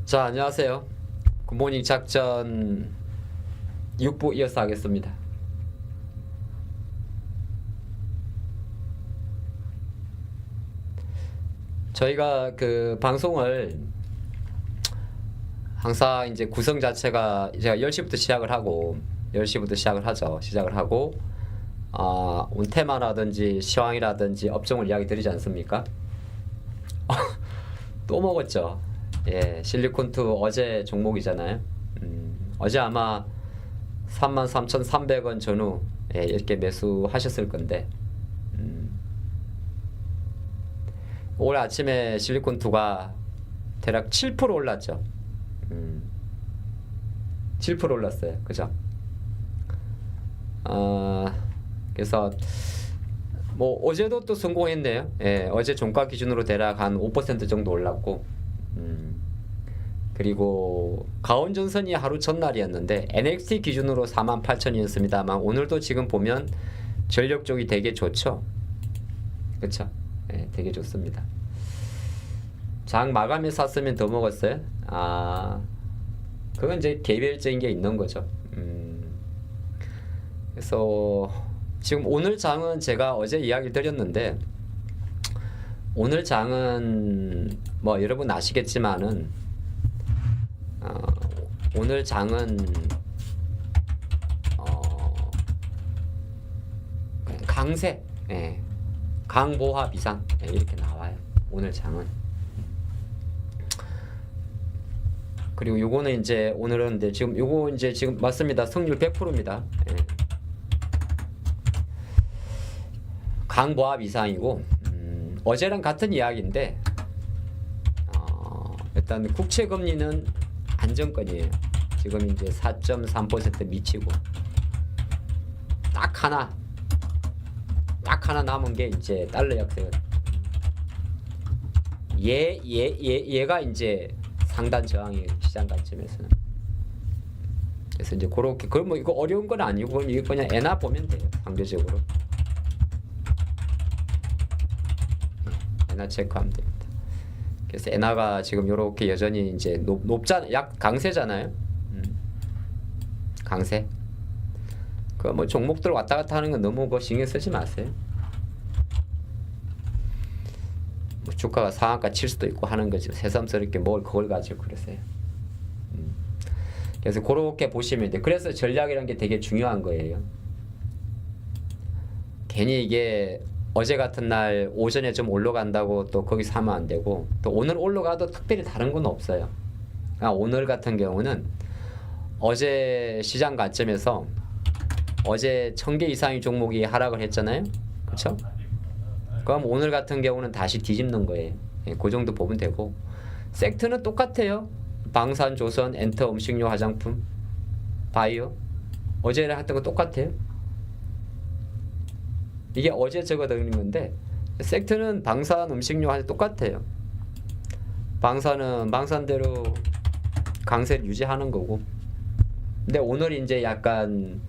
자, 안녕하세요. 굿모닝 작전 6부 이어서 하겠습니다. 저희가 그 방송을 항상 이제 구성 자체가 제가 10시부터 시작을 하고 10시부터 시작을 하고 오늘 테마라든지 시황이라든지 업종을 이야기 드리지 않습니까? 또 먹었죠. 예, 실리콘2 어제 종목이잖아요. 어제 아마 33,300원 전후 이렇게 매수하셨을 건데 오늘 아침에 실리콘2가 대략 7% 올랐죠. 7% 올랐어요. 그죠? 그래서 뭐 어제도 또 성공했네요. 예, 어제 종가 기준으로 대략 한 5% 정도 올랐고 그리고 가온전선이 하루 전날이었는데 NXT 기준으로 48,000이었습니다만 오늘도 지금 보면 전력 쪽이 되게 좋죠. 그쵸? 네, 되게 좋습니다. 장 마감에 샀으면 더 먹었어요? 그건 이제 개별적인 게 있는 거죠. 그래서 지금 오늘 장은 제가 어제 이야기 드렸는데 오늘 장은 뭐 여러분 아시겠지만은 오늘 장은 강세, 강보합 이상 이렇게 나와요. 오늘 장은. 그리고 요거는 이제 오늘은 근데 지금 요거 이제 지금 맞습니다. 승률 100%입니다. 강보합 이상이고 어제랑 같은 이야기인데 일단 국채 금리는 안정권이에요. 지금 이제 4.3% 미치고 딱 하나 남은 게 이제 달러 약세거든. 얘가 이제 상단 저항이에요. 시장 관점에서는. 그래서 이제 그렇게 뭐 이거 어려운 건 아니고 이거 그냥 엔화 보면 돼요. 상대적으로 엔화 체크하면 됩니다. 그래서 엔화가 지금 이렇게 여전히 이제 높잖아, 약 강세잖아요. 강세. 그 뭐 종목들 왔다 갔다 하는 건 너무 그 신경 쓰지 마세요. 뭐 주가가 상한가 칠 수도 있고 하는 거지 새삼스럽게 뭘 그걸 가지고 그러세요. 그래서 그렇게 보시면 돼. 그래서 전략이라는 게 되게 중요한 거예요. 괜히 이게 어제 같은 날 오전에 좀 올라간다고 또 거기서 하면 안 되고 또 오늘 올라가도 특별히 다른 건 없어요. 오늘 같은 경우는 어제 시장 관점에서 어제 1000개 이상의 종목이 하락을 했잖아요. 그렇죠? 그럼 오늘 같은 경우는 다시 뒤집는 거예요. 그 정도 보면 되고 섹터는 똑같아요. 방산, 조선, 엔터, 음식료, 화장품, 바이오 어제랑 했던 거 똑같아요. 이게 어제 적어드린 건데 섹터는 방산, 음식료 할 똑같아요. 방산은 방산대로 강세를 유지하는 거고 근데 오늘 이제 약간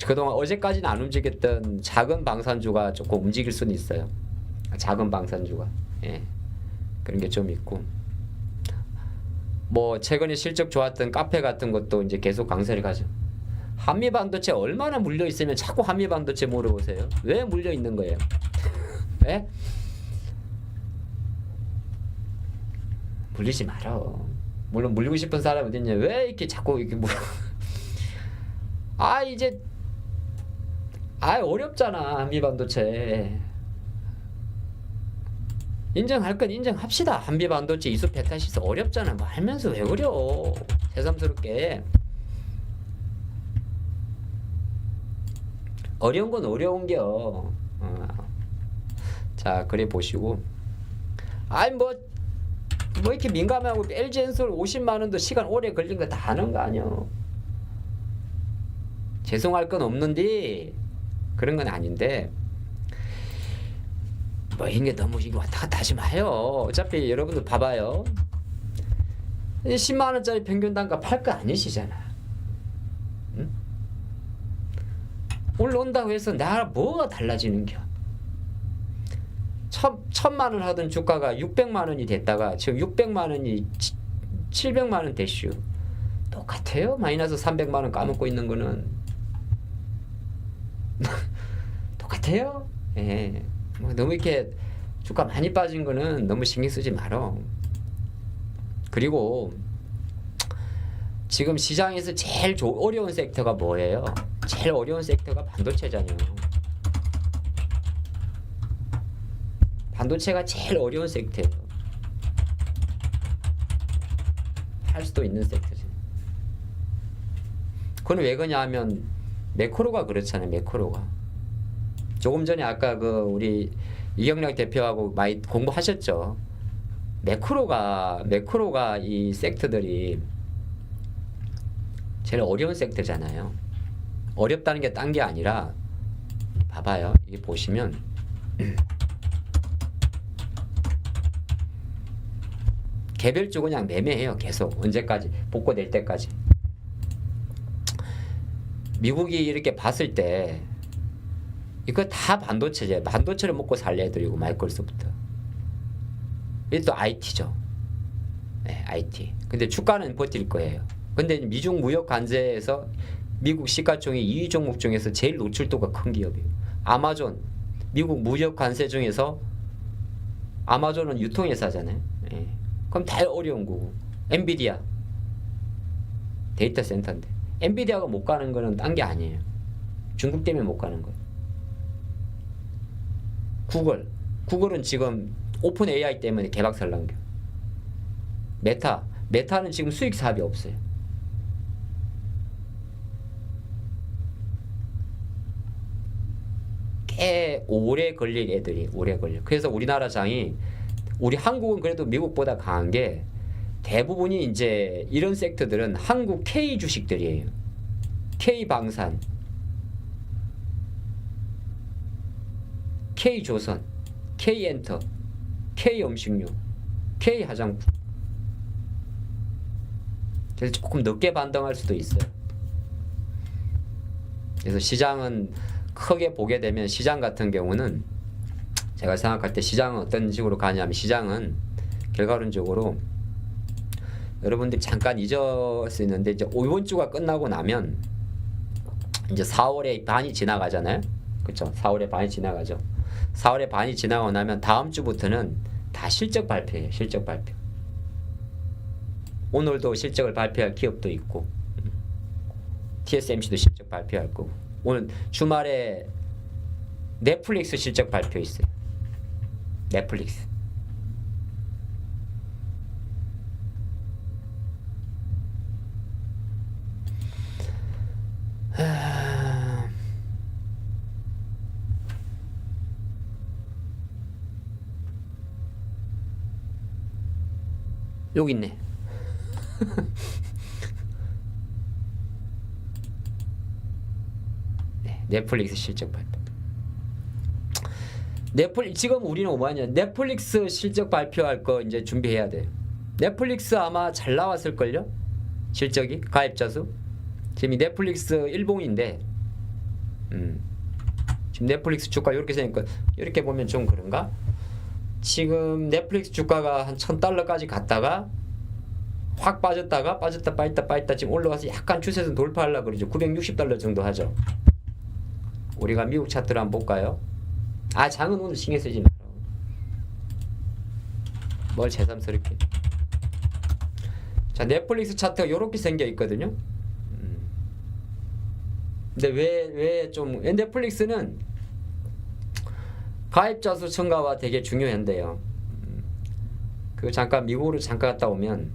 그동안 어제까지는 안 움직였던 작은 방산주가 조금 움직일 수는 있어요. 작은 방산주가 그런 게 좀 있고 뭐 최근에 실적 좋았던 카페 같은 것도 이제 계속 강세를 가죠. 한미반도체 얼마나 물려 있으면 자꾸 한미반도체 물어보세요. 왜 물려 있는 거예요? 왜? 물리지 말어. 물론 물리고 싶은 사람 어딨냐? 왜 이렇게 자꾸 이렇게 물어? 이제 어렵잖아 한미반도체. 인정할 건 인정합시다. 한미반도체 이수 페타시스 어렵잖아. 뭐 알면서 왜 그려? 새삼스럽게. 어려운 건 어려운겨. 자, 그래 보시고. 뭐 이렇게 민감하고 LG엔솔 50만 원도 시간 오래 걸린 거 다 아는 거 아니야. 죄송할 건 없는데 그런 건 아닌데 뭐 이게 너무 이거 왔다 갔다 하지 마요. 어차피 여러분들 봐봐요. 10만 원짜리 평균 단가 팔 거 아니시잖아. 응? 올라온다고 해서 나 뭐가 달라지는겨? 1,000만 원 하던 주가가 600만 원이 됐다가 지금 600만 원이 700만 원 대슈. 똑같아요. 마이너스 300만 원 까먹고 있는 거는. 똑같아요. 예. 뭐 너무 이렇게 주가 많이 빠진 거는 너무 신경 쓰지 말어. 그리고 지금 시장에서 제일 어려운 섹터가 뭐예요? 제일 어려운 섹터가 반도체잖아요. 반도체가 제일 어려운 섹터예요. 할 수도 있는 섹터지. 그건 왜 그러냐 하면 매크로가 그렇잖아요. 매크로가. 조금 전에 아까 그 우리 이경락 대표하고 많이 공부하셨죠. 매크로가 이 섹터들이 제일 어려운 섹터잖아요. 어렵다는 게 딴 게 아니라 봐봐요. 이게 보시면 개별적으로 그냥 매매해요. 계속 언제까지 복구 될 때까지. 미국이 이렇게 봤을 때 이거 다 반도체제. 반도체를 먹고 살 애들이고 마이크로소프트. 이게 또 IT죠. 네, IT. 근데 주가는 버틸 거예요. 근데 미중 무역 관세에서 미국 시가총액 2위 종목 중에서 제일 노출도가 큰 기업이에요. 아마존. 미국 무역 관세 중에서 아마존은 유통회사잖아요. 네. 그럼 다 어려운 거고. 엔비디아. 데이터 센터인데. 엔비디아가 못 가는 거는 딴 게 아니에요. 중국 때문에 못 가는 거예요. 구글은 지금 오픈 AI 때문에 개박살 난 게. 메타는 지금 수익 사업이 없어요. 꽤 오래 걸릴 애들이 오래 걸려. 그래서 우리나라 장이 우리 한국은 그래도 미국보다 강한 게 대부분이 이제 이런 섹터들은 한국 K 주식들이에요. K 방산, K 조선, K 엔터, K 음식료, K 화장품. 그래서 조금 늦게 반등할 수도 있어요. 그래서 시장은 크게 보게 되면 시장 같은 경우는 제가 생각할 때 시장은 어떤 식으로 가냐면 시장은 결과론적으로 여러분들이 잠깐 잊을 수 있는데 이제 이번 주가 끝나고 나면 이제 4월에 반이 지나가잖아요. 그렇죠? 4월에 반이 지나가죠. 4월에 반이 지나고 나면 다음 주부터는 다 실적 발표예요. 실적 발표. 오늘도 실적을 발표할 기업도 있고 TSMC도 실적 발표할 거고 오늘 주말에 넷플릭스 실적 발표 있어요. 넷플릭스. 여기 있네. 네, 넷플릭스 실적 발표. 지금 우리는 뭐하냐? 넷플릭스 실적 발표할 거 이제 준비해야 돼. 넷플릭스 아마 잘 나왔을걸요? 실적이 가입자 수. 지금 이 넷플릭스 일봉인데, 지금 넷플릭스 주가 이렇게 생기니까 이렇게 보면 좀 그런가? 지금 넷플릭스 주가가 한 $1,000까지 갔다가 확 빠졌다 지금 올라가서 약간 추세선 돌파하려고 그러죠. $960 정도 하죠. 우리가 미국 차트를 한번 볼까요? 장은 오늘 신경 쓰지 마라. 뭘 새삼스럽게. 자, 넷플릭스 차트가 이렇게 생겨 있거든요. 근데 왜 넷플릭스는 가입자 수 증가와 되게 중요한데요. 그 잠깐 미국으로 잠깐 갔다 오면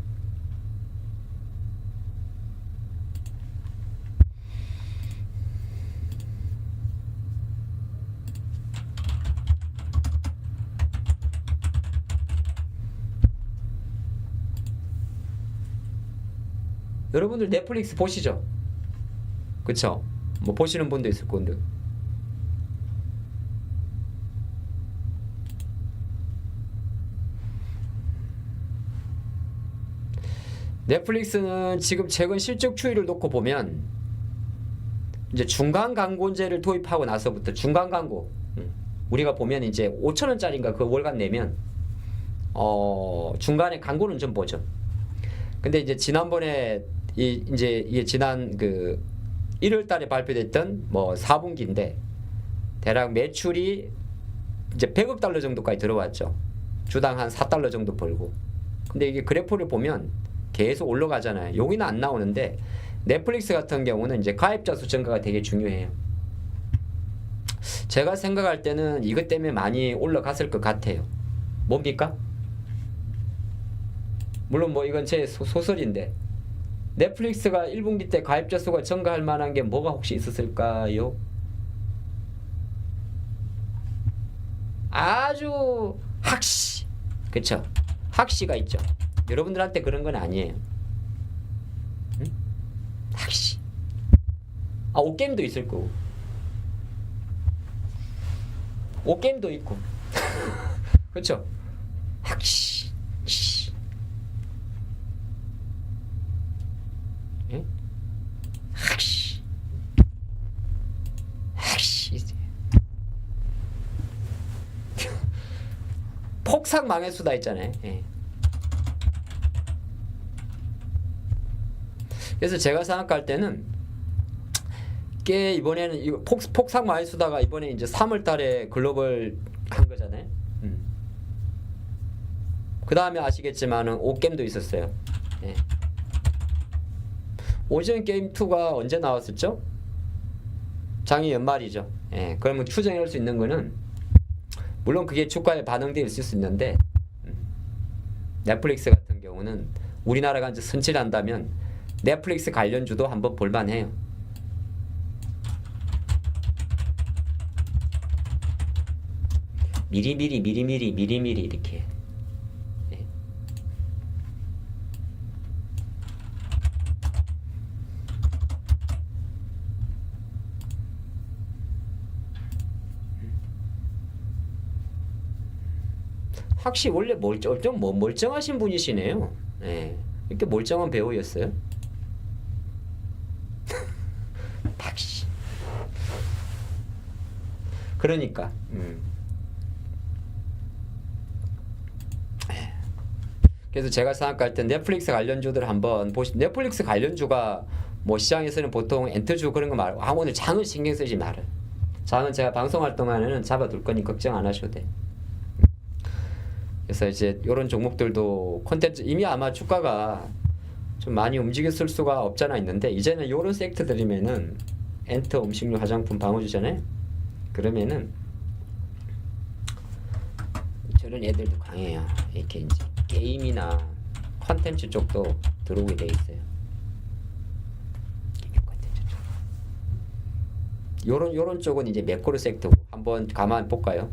여러분들 넷플릭스 보시죠? 그쵸? 뭐 보시는 분도 있을 건데. 넷플릭스는 지금 최근 실적 추이를 놓고 보면 이제 중간 광고제를 도입하고 나서부터 중간 광고 우리가 보면 이제 5,000원짜리인가 그 월간 내면 중간에 광고는 좀 보죠. 근데 이제 지난번에 이제 이게 지난 그 1월 달에 발표됐던 뭐 4분기인데 대략 매출이 이제 100억 달러 정도까지 들어왔죠. 주당 한 4달러 정도 벌고. 근데 이게 그래프를 보면 계속 올라가잖아요. 여기는 안 나오는데 넷플릭스 같은 경우는 이제 가입자 수 증가가 되게 중요해요. 제가 생각할 때는 이것 때문에 많이 올라갔을 것 같아요. 뭡니까? 물론 뭐 이건 제 소설인데 넷플릭스가 1분기 때 가입자 수가 증가할 만한 게 뭐가 혹시 있었을까요? 아주 학시, 그쵸? 학시가 있죠. 여러분들한테 그런 건 아니에요. 응? 학시. 아, 옷게임도 있을 거고. 옷게임도 있고. 그쵸? 학시. 예? 학시. 폭삭 망할 수다 있잖아요. 예. 그래서 제가 생각할 때는 꽤 이번에는 이거 폭삭 망할 수다가 이번에 이제 3월 달에 글로벌 한 거잖아요. 그 다음에 아시겠지만은 옷게임도 있었어요. 예. 오션 게임 2가 언제 나왔었죠? 작년 연말이죠. 예. 그러면 추정할 수 있는 거는 물론 그게 주가에 반영되어 있을 수 있는데 넷플릭스 같은 경우는 우리나라가 이제 선취한다면 넷플릭스 관련주도 한번 볼만해요. 미리미리 이렇게. 네. 확실히 원래 좀 멀쩡하신 분이시네요. 네. 이렇게 멀쩡한 배우였어요. 박씨. 그러니까. 그래서 제가 생각할 때 넷플릭스 관련주들 한번 넷플릭스 관련주가 뭐 시장에서는 보통 엔터주 그런 거 말고 오늘 장은 신경 쓰지 말아요. 장은 제가 방송할 동안에는 잡아둘 거니 걱정 안 하셔도 돼. 그래서 이제 이런 종목들도 콘텐츠 이미 아마 주가가 좀 많이 움직였을 수가 없잖아 있는데 이제는 이런 섹터들이면은 엔터, 음식료, 화장품, 방어주잖아요. 그러면은 저런 애들도 강해요. 이렇게 이제 게임이나 콘텐츠 쪽도 들어오게 돼 있어요. 요런 쪽은 이제 매크로 섹터고 한번 가만 볼까요?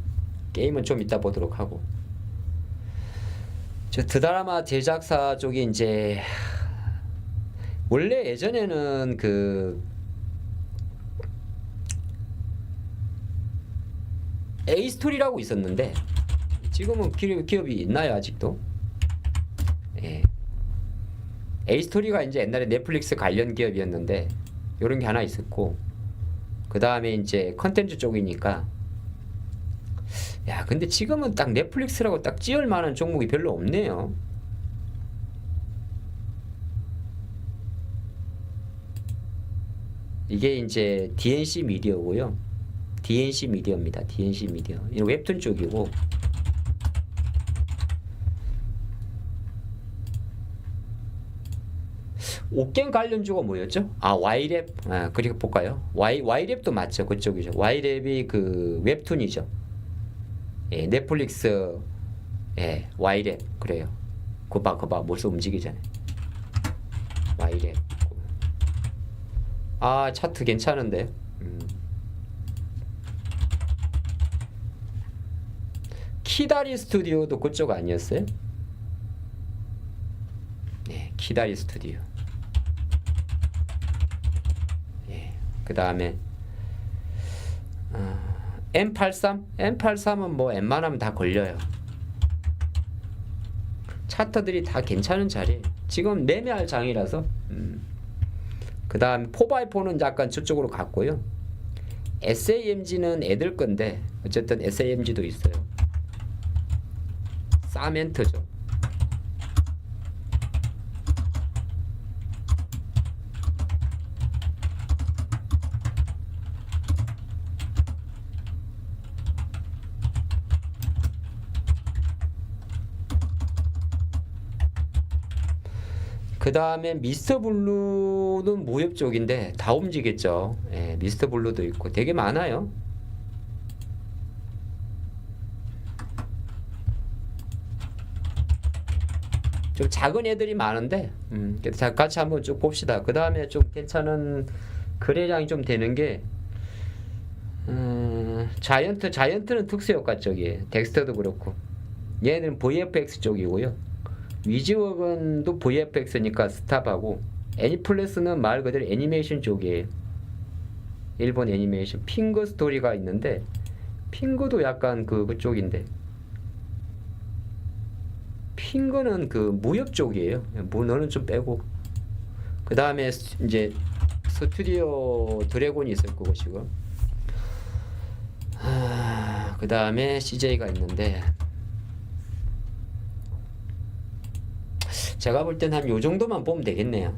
게임은 좀 이따 보도록 하고. 저 드라마 제작사 쪽이 이제 원래 예전에는 그 A스토리라고 있었는데 지금은 기업이 있나요 아직도? 예. A스토리가 이제 옛날에 넷플릭스 관련 기업이었는데 요런 게 하나 있었고 그 다음에 이제 컨텐츠 쪽이니까 야 근데 지금은 딱 넷플릭스라고 딱 찌을 만한 종목이 별로 없네요. 이게 이제 DNC 미디어고요. DNC 미디어입니다. DNC 미디어. 이 웹툰 쪽이고 옷갱 관련주가 뭐였죠? 아 Y랩. 아 그리고 볼까요? Y랩도 맞죠. 그쪽이죠. Y랩이 그 웹툰이죠. 예, 넷플릭스 예, Y랩 그래요. 그봐 벌써 움직이잖아요. Y랩. 아 차트 괜찮은데. 키다리 스튜디오도 그쪽 아니었어요? 네, 키다리 스튜디오. 예, 그 다음에 M83? M83은 뭐 웬만하면 다 걸려요. 차트들이 다 괜찮은 자리. 지금 매매할 장이라서. 그 다음에 4x4는 약간 저쪽으로 갔고요. SAMG는 애들 건데 어쨌든 SAMG도 있어요. 사멘트죠. 그 다음에 미스터 블루는 무협 쪽인데 다 움직였죠. 예, 미스터 블루도 있고 되게 많아요. 좀 작은 애들이 많은데 자, 같이 한번 쭉 봅시다. 그 다음에 좀 괜찮은 거래량이 좀 되는 게 자이언트는 특수효과 쪽이에요. 덱스터도 그렇고 얘는 VFX 쪽이고요. 위즈워건도 VFX니까 스탑하고, 애니플러스는 말 그대로 애니메이션 쪽이에요. 일본 애니메이션. 핑거 스토리가 있는데 핑거도 약간 그쪽인데, 핑거는 그 무협 쪽이에요. 너는 좀 빼고. 그 다음에 이제 스튜디오 드래곤이 있을 거고 지금. 그 다음에 CJ가 있는데, 제가 볼 땐 한 요 정도만 보면 되겠네요.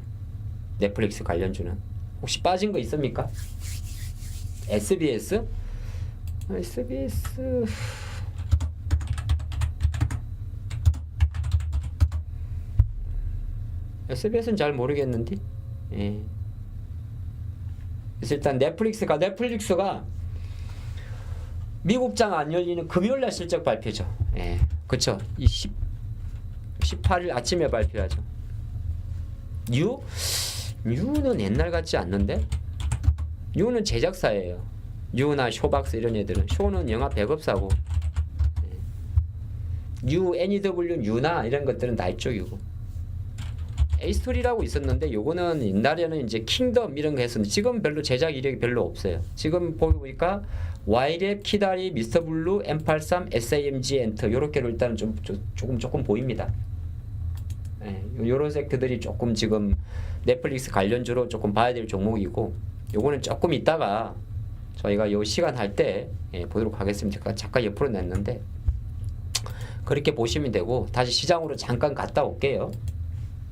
넷플릭스 관련주는. 혹시 빠진 거 있습니까? SBS? SBS는 잘 모르겠는데. 예. 그래서 일단 넷플릭스가 미국장 안 열리는 금요일날 실적 발표죠. 예. 그쵸. 18일 아침에 발표하죠. 뉴는 옛날 같지 않는데? 뉴는 제작사예요. 뉴나 쇼박스 이런 애들은. 쇼는 영화 배급사고. 뉴, NEW, 뉴나 이런 것들은 다 이쪽이고. 에이스토리라고 있었는데 요거는 옛날에는 이제 킹덤 이런 거 했었는데 지금 별로 제작 이력이 별로 없어요. 지금 보니까 와이랩, 키다리, 미스터 블루, M83, SAMG, 엔터 요렇게로 일단은 조금 보입니다. 예, 요런 섹터들이 조금 지금 넷플릭스 관련주로 조금 봐야 될 종목이고, 요거는 조금 있다가 저희가 요 시간 할 때 보도록 하겠습니다. 잠깐 옆으로 냈는데 그렇게 보시면 되고, 다시 시장으로 잠깐 갔다 올게요.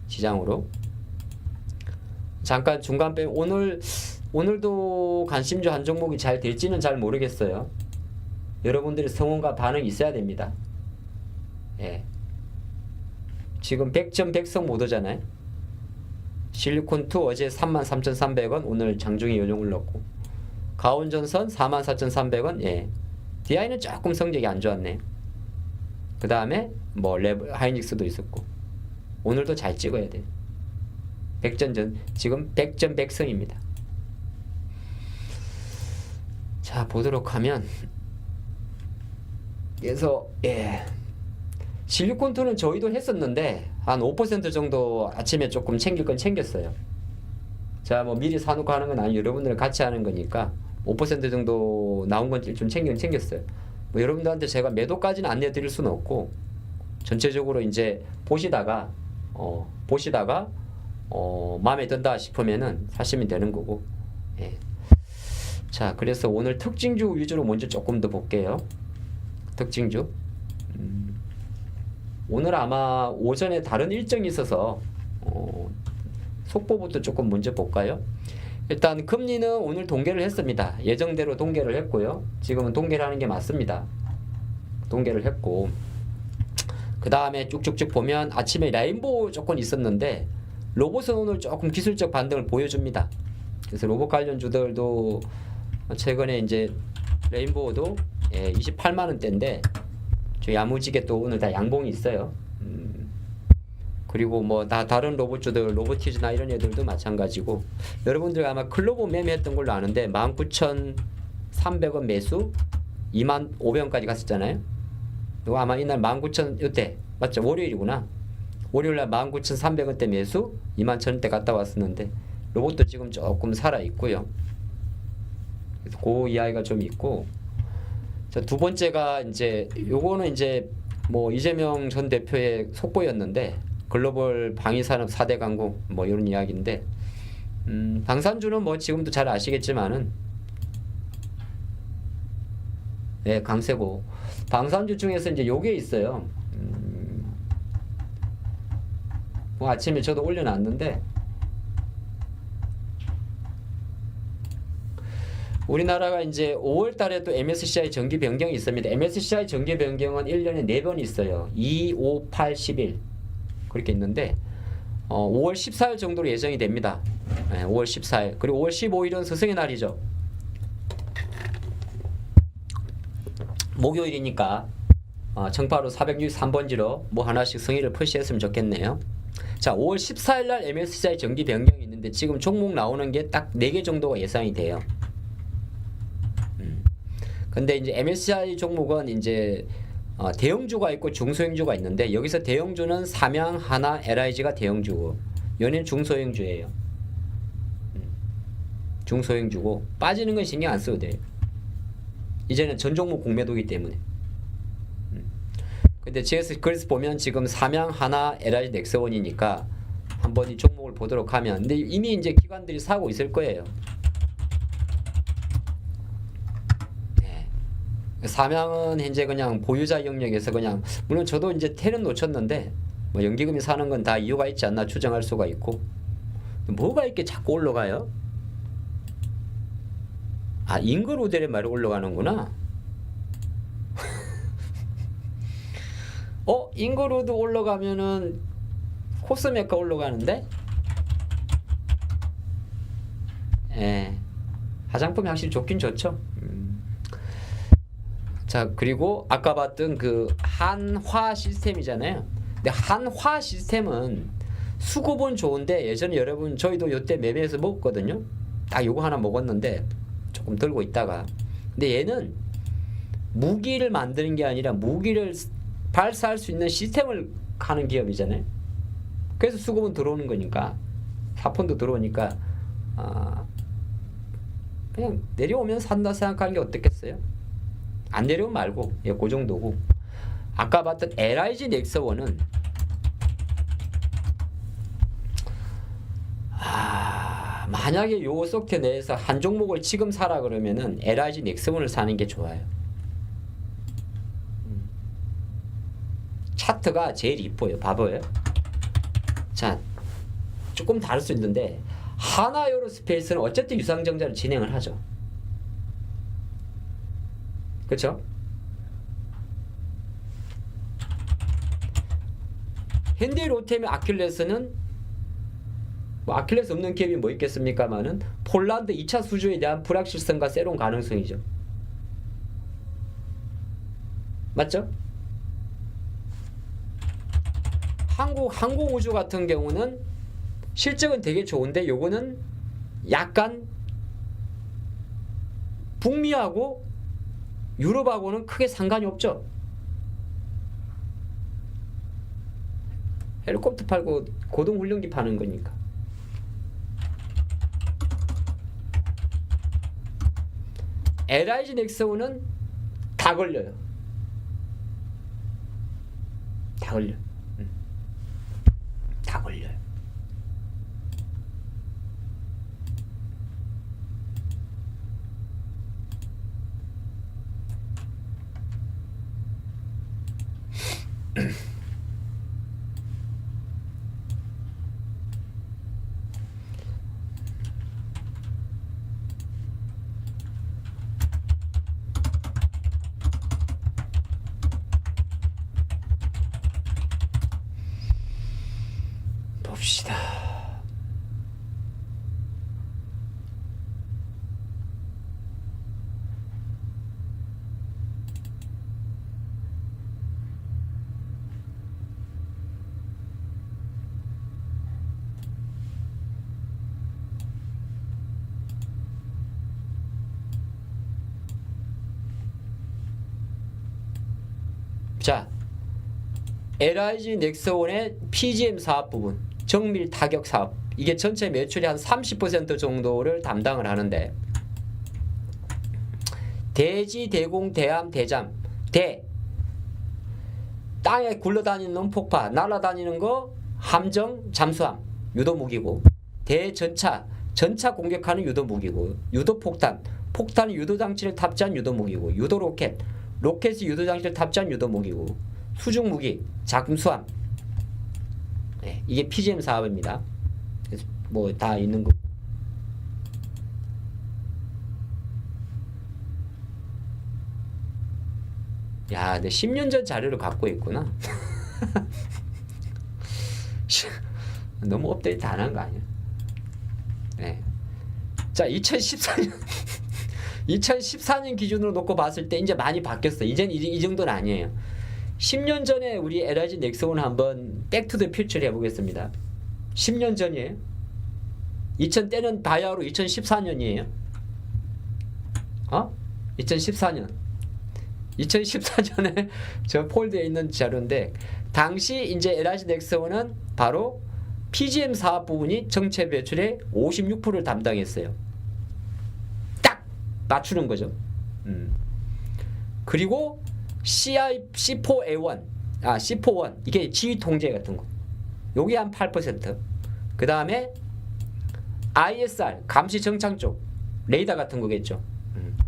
시장으로 잠깐 중간 빼. 오늘도 관심주 한 종목이 잘 될지는 잘 모르겠어요. 여러분들의 성원과 반응이 있어야 됩니다. 예. 지금 100점 100성 모드잖아요. 실리콘2 어제 33,300원, 오늘 장중에 요정 올랐고, 가온전선 44,300원. 예. DI는 조금 성적이 안 좋았네요. 그 다음에 뭐 하이닉스도 있었고, 오늘도 잘 찍어야 돼요. 지금 100점 100성입니다. 자, 보도록 하면, 그래서 실리콘2는 저희도 했었는데 한 5% 정도 아침에 조금 챙길 건 챙겼어요. 자, 뭐 미리 사놓고 하는 건 아니고 여러분들은 같이 하는 거니까 5% 정도 나온 건 좀 챙겼어요. 뭐 여러분들한테 제가 매도까지는 안내 드릴 수는 없고, 전체적으로 이제 보시다가 마음에 든다 싶으면은 사시면 되는 거고. 예. 자, 그래서 오늘 특징주 위주로 먼저 조금 더 볼게요. 특징주. 오늘 아마 오전에 다른 일정이 있어서 속보부터 조금 먼저 볼까요? 일단 금리는 오늘 동결을 했습니다. 예정대로 동결을 했고요. 지금은 동결을 하는 게 맞습니다. 동결을 했고, 그 다음에 쭉쭉쭉 보면 아침에 레인보우 조금 있었는데 로봇은 오늘 조금 기술적 반등을 보여줍니다. 그래서 로봇 관련주들도 최근에 이제 레인보우도 28만원대인데 저 야무지게 또 오늘 다 양봉이 있어요. 그리고 뭐 다 다른 로봇주들, 로보티즈나 이런 애들도 마찬가지고, 여러분들 아마 클로버 매매했던 걸로 아는데 19,300원 매수 25,500원까지 갔었잖아요. 이거 아마 이날 19,000 이때 맞죠? 월요일이구나. 월요일날 19,300원대 매수 21,000원대 갔다 왔었는데 로봇도 지금 조금 살아 있고요. 그래서 그 이야기가 좀 있고, 자, 두 번째가 이제 요거는 이제 뭐 이재명 전 대표의 속보였는데 글로벌 방위산업 4대 강국 뭐 이런 이야기인데, 방산주는 뭐 지금도 잘 아시겠지만은 강세고, 방산주 중에서 이제 요게 있어요. 뭐 아침에 저도 올려놨는데, 우리나라가 이제 5월 달에 또 MSCI 정기 변경이 있습니다. MSCI 정기 변경은 1년에 4번 있어요. 2, 5, 8, 11 그렇게 있는데 5월 14일 정도로 예정이 됩니다. 5월 14일. 그리고 5월 15일은 스승의 날이죠. 목요일이니까 청파로 463번지로 뭐 하나씩 승의를 표시했으면 좋겠네요. 자, 5월 14일 날 MSCI 정기 변경이 있는데 지금 종목 나오는 게 딱 4개 정도가 예상이 돼요. 근데 이제 MSCI 종목은 이제 대형주가 있고 중소형주가 있는데 여기서 대형주는 삼양, 하나, LIG가 대형주고 얘는 중소형주예요. 중소형주고 빠지는 건 신경 안 써도 돼요. 이제는 전 종목 공매도기 때문에. 근데 그래서 보면 지금 삼양, 하나, LIG, 넥서원이니까 한번 이 종목을 보도록 하면 근데 이미 이제 기관들이 사고 있을 거예요. 삼양은 현재 그냥 보유자 영역에서 그냥 물론 저도 이제 테는 놓쳤는데 뭐 연기금이 사는 건 다 이유가 있지 않나 추정할 수가 있고 뭐가 이렇게 자꾸 올라가요? 잉그로델의 말이 올라가는구나. 잉그로드 올라가면은 코스메카 올라가는데? 화장품이 확실히 좋긴 좋죠. 자, 그리고 아까 봤던 그 한화 시스템이잖아요. 근데 한화 시스템은 수급은 좋은데 예전에 여러분 저희도 요때 매매해서 먹었거든요. 딱 요거 하나 먹었는데 조금 들고 있다가 근데 얘는 무기를 만드는 게 아니라 무기를 발사할 수 있는 시스템을 하는 기업이잖아요. 그래서 수급은 들어오는 거니까 사폰도 들어오니까 그냥 내려오면 산다 생각하는 게 어떻겠어요? 안 내려오면 말고 그 정도고 아까 봤던 LIG 넥서원은 만약에 요 속태 내에서 한 종목을 지금 사라 그러면은 LIG 넥서원을 사는 게 좋아요. 차트가 제일 이뻐요. 봐봐요. 자, 조금 다를 수 있는데 하나요로스페이스는 어쨌든 유상증자를 진행을 하죠. 그렇죠? 현대로템의 아킬레스는 뭐 아킬레스 없는 기업이 뭐 있겠습니까만은 폴란드 2차 수주에 대한 불확실성과 새로운 가능성이죠. 맞죠? 한국 항공우주 같은 경우는 실적은 되게 좋은데 요거는 약간 북미하고 유럽하고는 크게 상관이 없죠. 헬리콥터 팔고 고동훈련기 파는 거니까. LIG 넥서원은 다 걸려요. 다 걸려. 다 걸려요. 봅시다. 자, LIG 넥서원의 PGM 사업 부분, 정밀 타격 사업, 이게 전체 매출의 한 30% 정도를 담당을 하는데 대지, 대공, 대함, 대잠, 땅에 굴러다니는 폭파, 날아다니는 거 함정, 잠수함, 유도무기고 대전차, 전차 공격하는 유도무기고 유도폭탄, 폭탄 유도장치를 탑재한 유도무기고 유도로켓, 로켓이 유도장치를 탑재한 유도무기고 수중무기, 잠수함. 네, 이게 PGM 사업입니다. 뭐 다 있는 거. 야, 내 10년 전 자료를 갖고 있구나. 너무 업데이트 안 한 거 아니야? 네. 자, 2014년 2014년 기준으로 놓고 봤을 때 이제 많이 바뀌었어. 이젠 이 정도는 아니에요. 10년 전에 우리 LIG 넥슨 한번 백투더 퓨처를 해보겠습니다. 10년 전이에요. 2000때는 바야흐로 2014년이에요. 2014년. 2014년에 저 폴드에 있는 자료인데 당시 이제 LIG 넥슨은 바로 PGM 사업 부분이 정체 배출의 56%를 담당했어요. 딱 맞추는 거죠. 그리고 C4A1, C41 이게 지휘 통제 같은 거. 요게 한 8%. 그 다음에 ISR 감시 정찰 쪽 레이더 같은 거겠죠.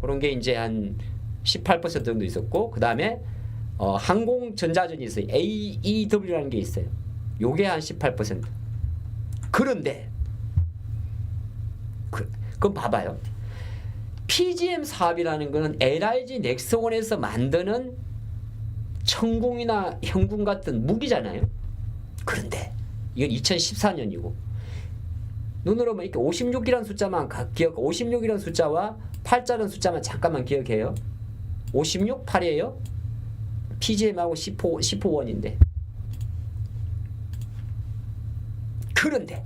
그런 게 이제 한 18% 정도 있었고, 그 다음에 항공 전자전이 있어요. AEW라는 게 있어요. 요게 한 18%. 그런데 그럼 봐봐요. PGM 사업이라는 거는 LIG 넥슨에서 만드는 천궁이나 형궁 같은 무기잖아요. 그런데 이건 2014년이고 눈으로 보면 이렇게 56이라는 숫자만 기억, 56이라는 숫자와 8자라는 숫자만 잠깐만 기억해요. 56, 8이에요. PGM하고 C41인데. 그런데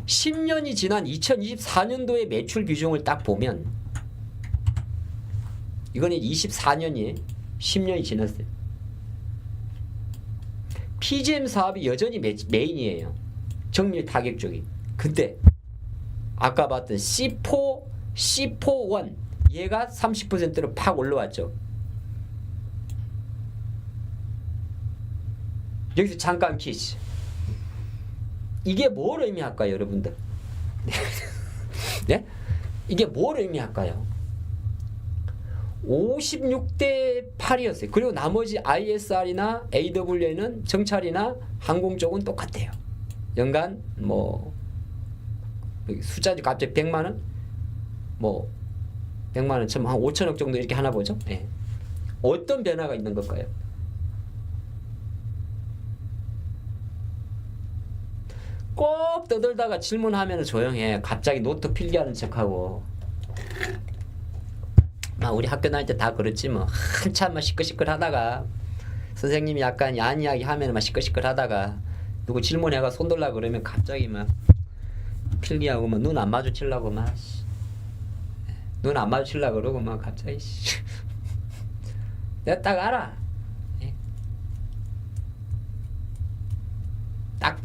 10년이 지난 2024년도의 매출 비중을 딱 보면 이거는 24년이에요. 10년이 지났어요. PGM 사업이 여전히 메인이에요. 정밀 타격 쪽이. 근데 아까 봤던 C41 얘가 30%로 팍 올라왔죠. 여기서 잠깐 퀴즈. 이게 뭘 의미할까요, 여러분들? 네? 이게 뭘 의미할까요? 56대 8이었어요. 그리고 나머지 ISR이나 AW는 정찰이나 항공 쪽은 똑같아요. 연간 뭐 숫자지 갑자기 100만 원? 뭐 100만 원 처음 한 5천억 정도 이렇게 하나 보죠? 네. 어떤 변화가 있는 걸까요? 꼭 떠들다가 질문하면 조용해. 갑자기 노트 필기하는 척하고. 막 우리 학교 다닐 때 다 그렇지 뭐. 한참 막 시끌시끌하다가 선생님이 약간 야한 이야기 하면 막 시끌시끌하다가 누구 질문해가 손들라 그러면 갑자기 막 필기하고 막 눈 안 마주치려고 막 눈 안 마주치려고 그러고 막 갑자기 내가 딱 알아. 딱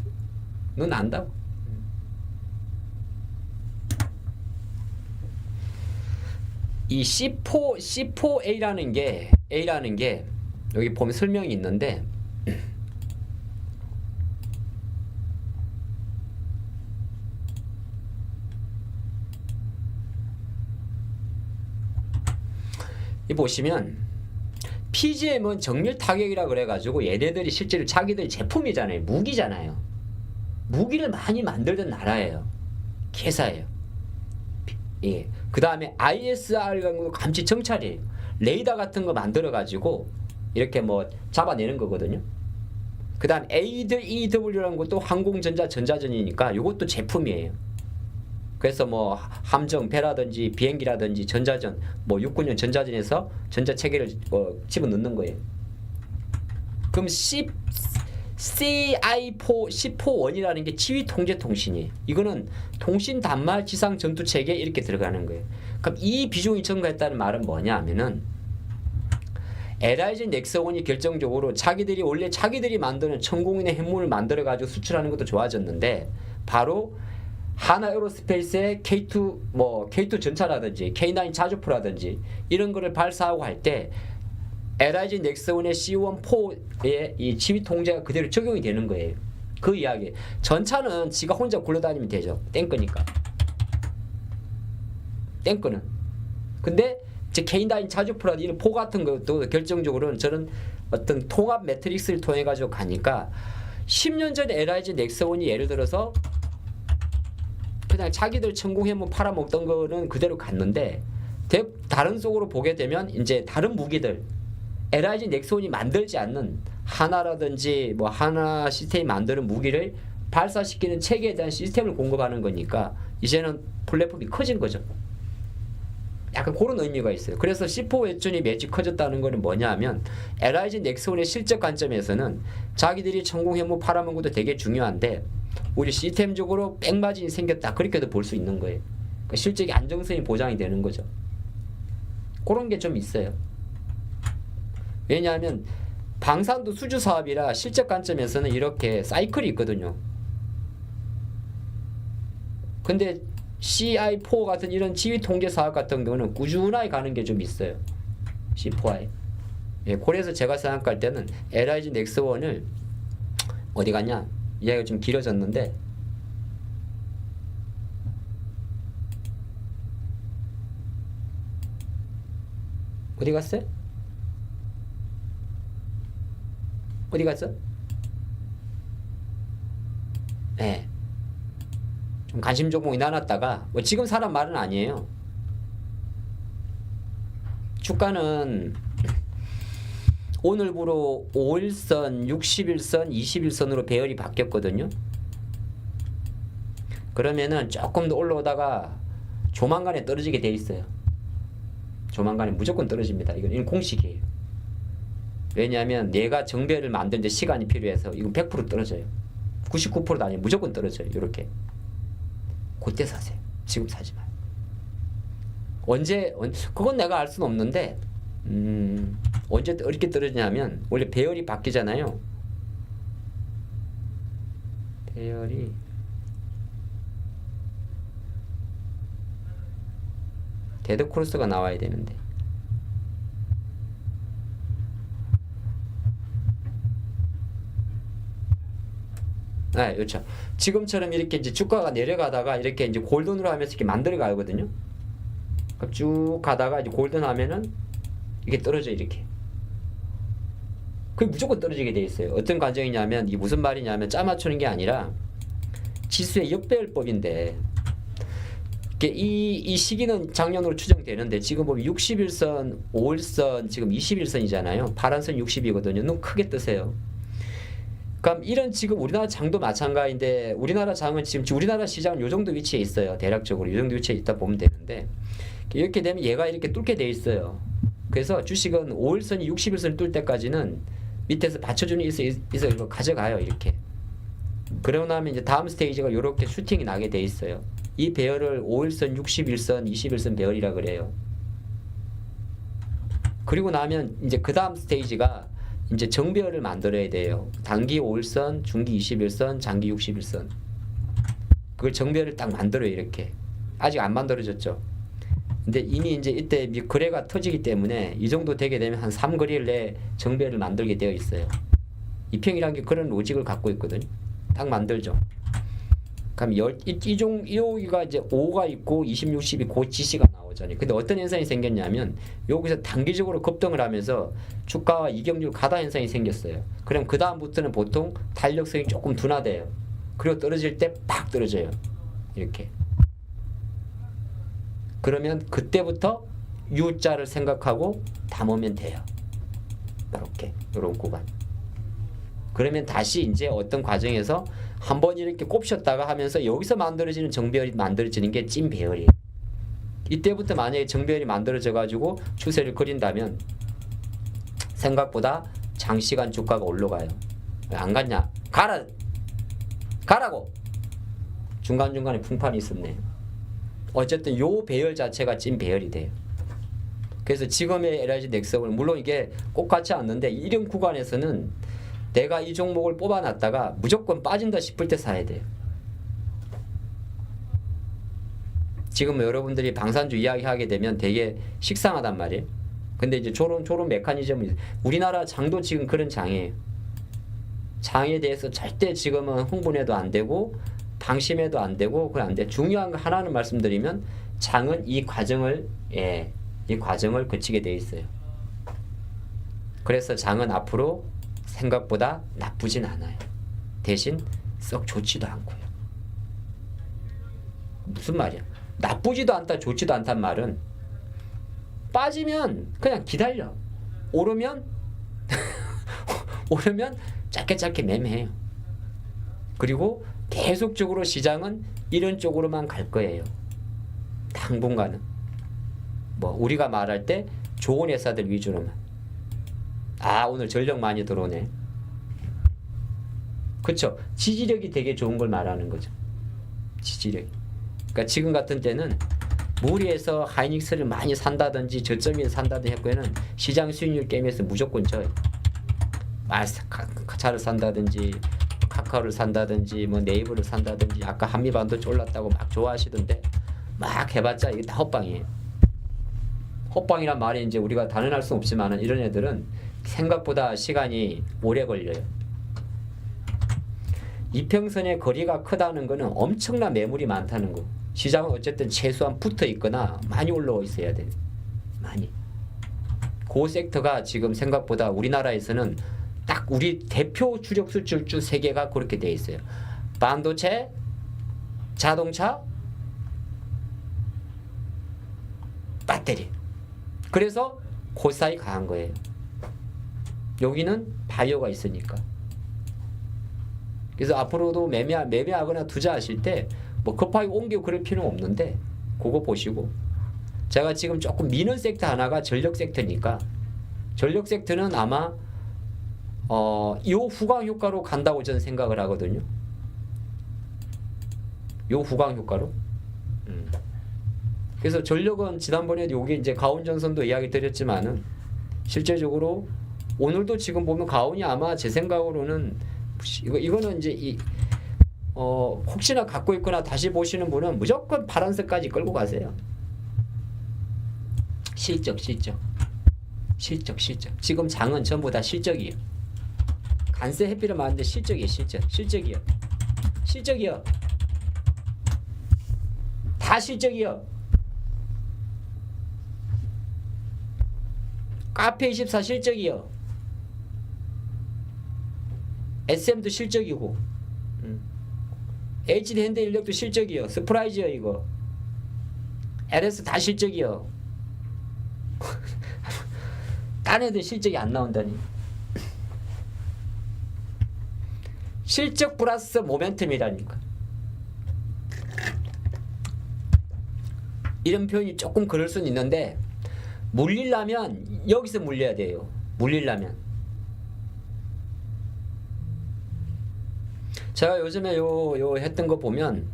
눈 안다고. 이 C4A라는 게 여기 보면 설명이 있는데 이 보시면 PGM은 정밀 타격이라 그래가지고 얘네들이 실제로 자기들 제품이잖아요. 무기잖아요. 무기를 많이 만들던 나라예요. 개사예요. 예. 그 다음에 ISR 같은 거 감시 정찰이에요. 레이더 같은 거 만들어가지고 이렇게 뭐 잡아내는 거거든요. 그 다음 AEW라는 것도 항공전자 전자전이니까 이것도 제품이에요. 그래서 뭐 함정 배라든지 비행기라든지 전자전 뭐 육군용 전자전에서 전자체계를 집어넣는 거예요. 그럼 CI41이라는 게 지휘 통제 통신이에요. 이거는 통신 단말 지상 전투 체계 이렇게 들어가는 거예요. 그럼 이 비중이 증가했다는 말은 뭐냐 하면은 LIG 넥슨이 결정적으로 원래 자기들이 만드는 천공인의 핵무를 만들어 가지고 수출하는 것도 좋아졌는데 바로 하나 에어로스페이스의 K2 전차라든지 K9 자주포라든지 이런 거를 발사하고 할 때 LIG 넥슨의 C14의 이 지휘 통제가 그대로 적용이 되는 거예요. 그 이야기. 전차는 지가 혼자 굴러다니면 되죠. 탱크니까. 탱크는. 근데 이제 K9 자주포라든지 이런 포 같은 것도 결정적으로는 저는 어떤 통합 매트릭스를 통해 가지고 가니까 10년 전에 LIG 넥슨이 예를 들어서 그냥 자기들 천공해문 팔아먹던 거는 그대로 갔는데 다른 속으로 보게 되면 이제 다른 무기들 LIG 넥슨이 만들지 않는 하나라든지 뭐 하나 시스템이 만드는 무기를 발사시키는 체계에 대한 시스템을 공급하는 거니까 이제는 플랫폼이 커진 거죠. 약간 그런 의미가 있어요. 그래서 C4 외전이 매치 커졌다는 거는 뭐냐 하면 LIG 넥슨의 실적 관점에서는 자기들이 천공 현무 팔아먹은 것도 되게 중요한데 우리 시스템적으로 백마진이 생겼다 그렇게도 볼 수 있는 거예요. 그러니까 실적의 안정성이 보장이 되는 거죠. 그런 게 좀 있어요. 왜냐하면 방산도 수주 사업이라 실적 관점에서는 이렇게 사이클이 있거든요. 근데 CI4 같은 이런 지휘 통제 사업 같은 경우는 꾸준하게 가는 게 좀 있어요. C4에. 예, 그래서 제가 생각할 때는 LIG 넥스원을 어디 갔냐? 이야기가 좀 길어졌는데 어디 갔어요? 어디 갔어? 네. 좀 관심 종목이 나눴다가 뭐 지금 사람 말은 아니에요. 주가는 오늘부로 5일선, 60일선, 20일선으로 배열이 바뀌었거든요. 그러면은 조금 더 올라오다가 조만간에 떨어지게 돼 있어요. 조만간에 무조건 떨어집니다. 이건 공식이에요. 왜냐하면 내가 정배를 만드는데 시간이 필요해서 이건 100% 떨어져요. 99%도 아니에요. 무조건 떨어져요. 이렇게. 그때 사세요. 지금 사지 마요. 언제 그건 내가 알 수는 없는데 언제 어떻게 떨어지냐면 원래 배열이 바뀌잖아요. 배열이 데드크로스가 나와야 되는데 네, 그렇죠. 지금처럼 이렇게 이제 주가가 내려가다가 이렇게 이제 골든으로 하면서 이렇게 만들어 가거든요. 쭉 가다가 이제 골든 하면은 이게 떨어져 이렇게. 그게 무조건 떨어지게 돼 있어요. 어떤 과정이냐면 이게 무슨 말이냐면 짜 맞추는 게 아니라 지수의 역배열법인데 이 시기는 작년으로 추정되는데 지금 보면 60일선, 5일선, 지금 21선이잖아요. 파란선 60이거든요. 눈 크게 뜨세요. 그럼 이런 지금 우리나라 장도 마찬가지인데 우리나라 장은 지금 우리나라 시장은 요 정도 위치에 있어요. 대략적으로 요 정도 위치에 있다 보면 되는데 이렇게 되면 얘가 이렇게 뚫게 돼 있어요. 그래서 주식은 5일선이 60일선을 뚫을 때까지는 밑에서 받쳐주는 있어 이거 가져가요. 이렇게. 그러고 나면 이제 다음 스테이지가 이렇게 슈팅이 나게 돼 있어요. 이 배열을 5일선, 60일선, 21선 배열이라 그래요. 그리고 나면 이제 그 다음 스테이지가 이제 정배열을 만들어야 돼요. 단기 5일선, 중기 21선, 장기 60일선. 그걸 정배열을 딱 만들어요. 이렇게. 아직 안 만들어졌죠. 근데 이미 이제 이때 거래가 터지기 때문에 이 정도 되게 되면 한 3거래일 내에 정배열을 만들게 되어 있어요. 이평이라는 게 그런 로직을 갖고 있거든요. 딱 만들죠. 그럼 여기가 이제 5가 있고 20, 60이 그 지시가 나오잖아요. 근데 어떤 현상이 생겼냐면 여기서 단기적으로 급등을 하면서 주가와 이격률 가다 현상이 생겼어요. 그럼 그 다음부터는 보통 탄력성이 조금 둔화돼요. 그리고 떨어질 때 팍 떨어져요. 이렇게. 그러면 그때부터 U자를 생각하고 담으면 돼요. 이렇게 이런 구간. 그러면 다시 이제 어떤 과정에서 한번 이렇게 꼽혔다가 하면서 여기서 만들어지는 정배열이 만들어지는 게 찐 배열이에요. 이때부터 만약에 정배열이 만들어져 가지고 추세를 그린다면 생각보다 장시간 주가가 올라가요. 왜 안 갔냐? 가라고. 중간중간에 풍판이 있었네. 어쨌든 요 배열 자체가 찐 배열이 돼요. 그래서 지금의 LIG 넥슨은 물론 이게 꼭 같지 않는데 이런 구간에서는 내가 이 종목을 뽑아놨다가 무조건 빠진다 싶을 때 사야 돼요. 지금 여러분들이 방산주 이야기하게 되면 되게 식상하단 말이에요. 근데 이제 저런 메커니즘이 우리나라 장도 지금 그런 장이에요. 장에 대해서 절대 지금은 흥분해도 안 되고 방심해도 안 되고 그건 안 돼. 중요한 거 하나는 말씀드리면 장은 이 과정을 거치게 돼 있어요. 그래서 장은 앞으로 생각보다 나쁘진 않아요. 대신 썩 좋지도 않고요. 무슨 말이야? 나쁘지도 않다, 좋지도 않단 말은 빠지면 그냥 기다려. 오르면 오르면 짧게 매매해요. 그리고 계속적으로 시장은 이런 쪽으로만 갈 거예요. 당분간은. 뭐 우리가 말할 때 좋은 회사들 위주로만. 아, 오늘 전력 많이 들어오네. 그쵸? 지지력이 되게 좋은 걸 말하는 거죠. 지지력. 그러니까 지금 같은 때는 무리해서 하이닉스를 많이 산다든지 저점에서 산다든지 했고에는 시장 수익률 게임에서 무조건 져요. 차를 산다든지 카카오를 산다든지 뭐 네이버를 산다든지 아까 한미반도 올랐다고 막 좋아하시던데 막 해봤자 이게 다 헛방이에요. 헛방이란 말이 이제 우리가 단언할 수 없지만 이런 애들은 생각보다 시간이 오래 걸려요. 이평선의 거리가 크다는 거는 엄청난 매물이 많다는 거. 시장은 어쨌든 최소한 붙어 있거나 많이 올라와 있어야 돼요. 많이. 그 섹터가 지금 생각보다 우리나라에서는 딱 우리 대표 주력 수출주 세 개가 그렇게 돼 있어요. 반도체, 자동차, 배터리. 그래서 그 사이 강한 거예요. 여기는 바이오가 있으니까. 그래서 앞으로도 매매하거나 투자하실 때 뭐 급하게 옮기고 그럴 필요는 없는데 그거 보시고, 제가 지금 조금 미는 섹터 하나가 전력 섹터니까 전력 섹터는 아마 요 후광 효과로 간다고 저는 생각을 하거든요. 요 후광 효과로. 그래서 전력은 지난번에 요게 이제 가온전선도 이야기 드렸지만은 실제적으로 오늘도 지금 보면 가온이 아마 제 생각으로는 이거는 이제 혹시나 갖고 있거나 다시 보시는 분은 무조건 파란색까지 끌고 가세요. 실적. 지금 장은 전부 다 실적이에요. 간세 해피를 말하는데 실적이에요. 실적이요. 다 실적이요. 카페24 실적이요. SM도 실적이고, HD 현대인력도 실적이요. 스프라이즈요 이거. LS 다 실적이요. 딴 애들 실적이 안 나온다니. 실적 플러스 모멘텀이라니까. 이런 표현이 조금 그럴 수는 있는데 물리려면 여기서 물려야 돼요. 물리려면. 제가 요즘에 요 했던 거 보면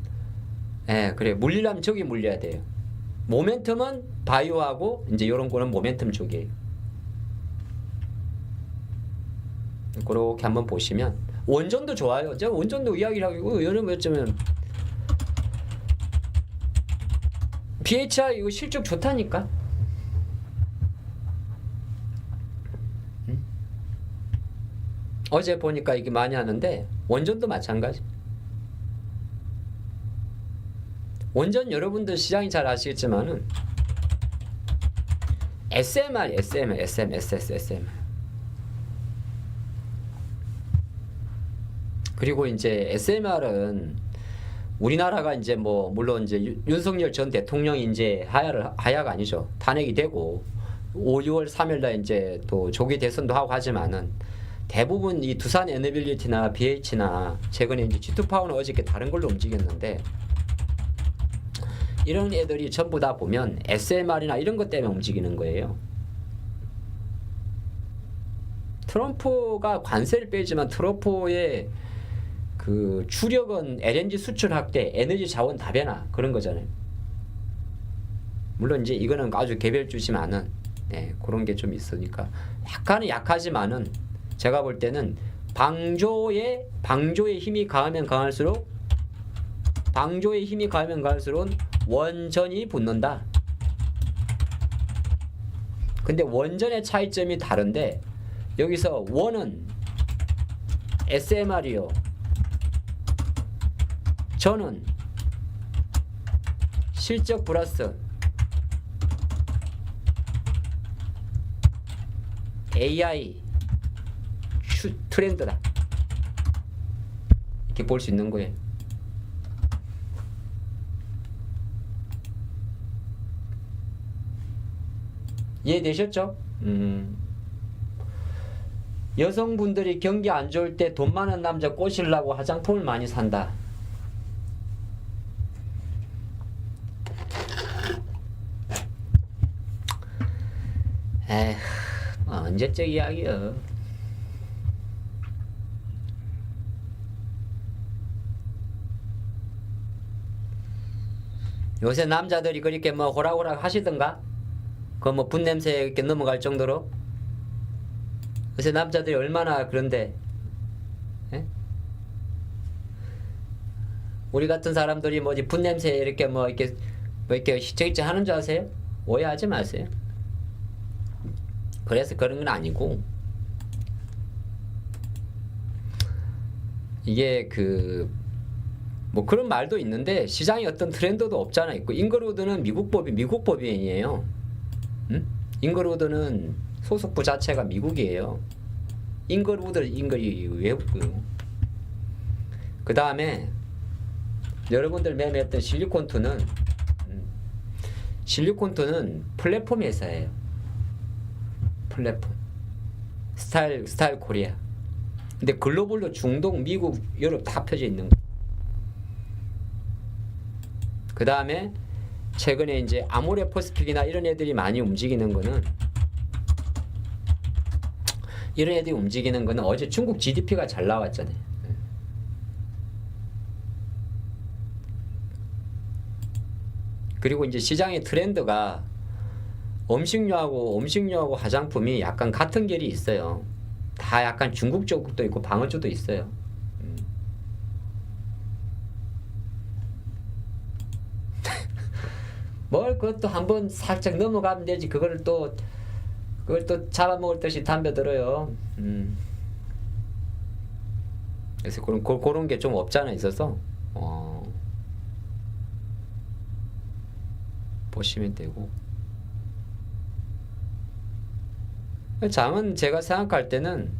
그래, 물리려면 저기 물려야 돼요. 모멘텀은 바이오하고 이제 요런 거는 모멘텀 쪽이에요. 그렇게 한번 보시면 원전도 좋아요. 제가 원전도 이야기를 하고 여름 어쩌면 BHI 이거 실적 좋다니까. 어제 보니까 이게 많이 하는데 원전도 마찬가지. 원전 여러분들 시장이 잘 아시겠지만은 SMR, SM. 그리고 이제 SMR은 우리나라가 이제 뭐 물론 이제 윤석열 전 대통령이 이제 하야가 아니죠. 탄핵이 되고 5, 6월 3일날 이제 또 조기 대선도 하고 하지만은 대부분 이 두산 에너빌리티나 BH나 최근에 이제 G2파워는 어저께 다른 걸로 움직였는데 이런 애들이 전부 다 보면 SMR이나 이런 것 때문에 움직이는 거예요. 트럼프가 관세를 빼지만 트럼프의 그 주력은 LNG 수출 확대, 에너지 자원 다변화 그런 거잖아요. 물론 이제 이거는 아주 개별주지만은 그런 게 좀 있으니까 약간은 약하지만은 제가 볼 때는 방조의 힘이 강하면 강할수록 원전이 붙는다. 근데 원전의 차이점이 다른데 여기서 원은 SMR이요. 저는 실적 플러스 AI 트렌드다. 이렇게 볼 수 있는 거예요. 이해되셨죠? 여성분들이 경기 안 좋을 때 돈 많은 남자 꼬시려고 화장품을 많이 산다. 에휴, 언제적 이야기야. 요새 남자들이 그렇게 뭐 호락호락 하시던가? 그 뭐 분냄새 이렇게 넘어갈 정도로? 요새 남자들이 얼마나 그런데? 에? 우리 같은 사람들이 뭐지 분냄새 이렇게 뭐 이렇게 히적히적 하는 줄 아세요? 오해하지 마세요. 그래서 그런 건 아니고, 이게 뭐 그런 말도 있는데 시장에 어떤 트렌드도 없잖아 있고, 잉거로드는 미국 법인이에요. 응? 잉거로드는 소속부 자체가 미국이에요. 잉거리 외국이고. 그 다음에 여러분들 매매했던 실리콘투는 플랫폼 회사예요. 플랫폼 스타일 코리아. 근데 글로벌로 중동, 미국, 유럽 다 펴져 있는 거. 그 다음에 최근에 이제 아모레퍼시픽이나 이런 애들이 많이 움직이는 거는, 어제 중국 GDP가 잘 나왔잖아요. 그리고 이제 시장의 트렌드가 음식료하고 화장품이 약간 같은 결이 있어요. 다 약간 중국 쪽도 있고 방어주도 있어요. 뭘 그것도 한번 살짝 넘어가면 되지. 그걸 또 잡아먹을 듯이 덤벼들어요. 그래서 그런 게 좀 없잖아 있어서 보시면 되고. 장은 제가 생각할 때는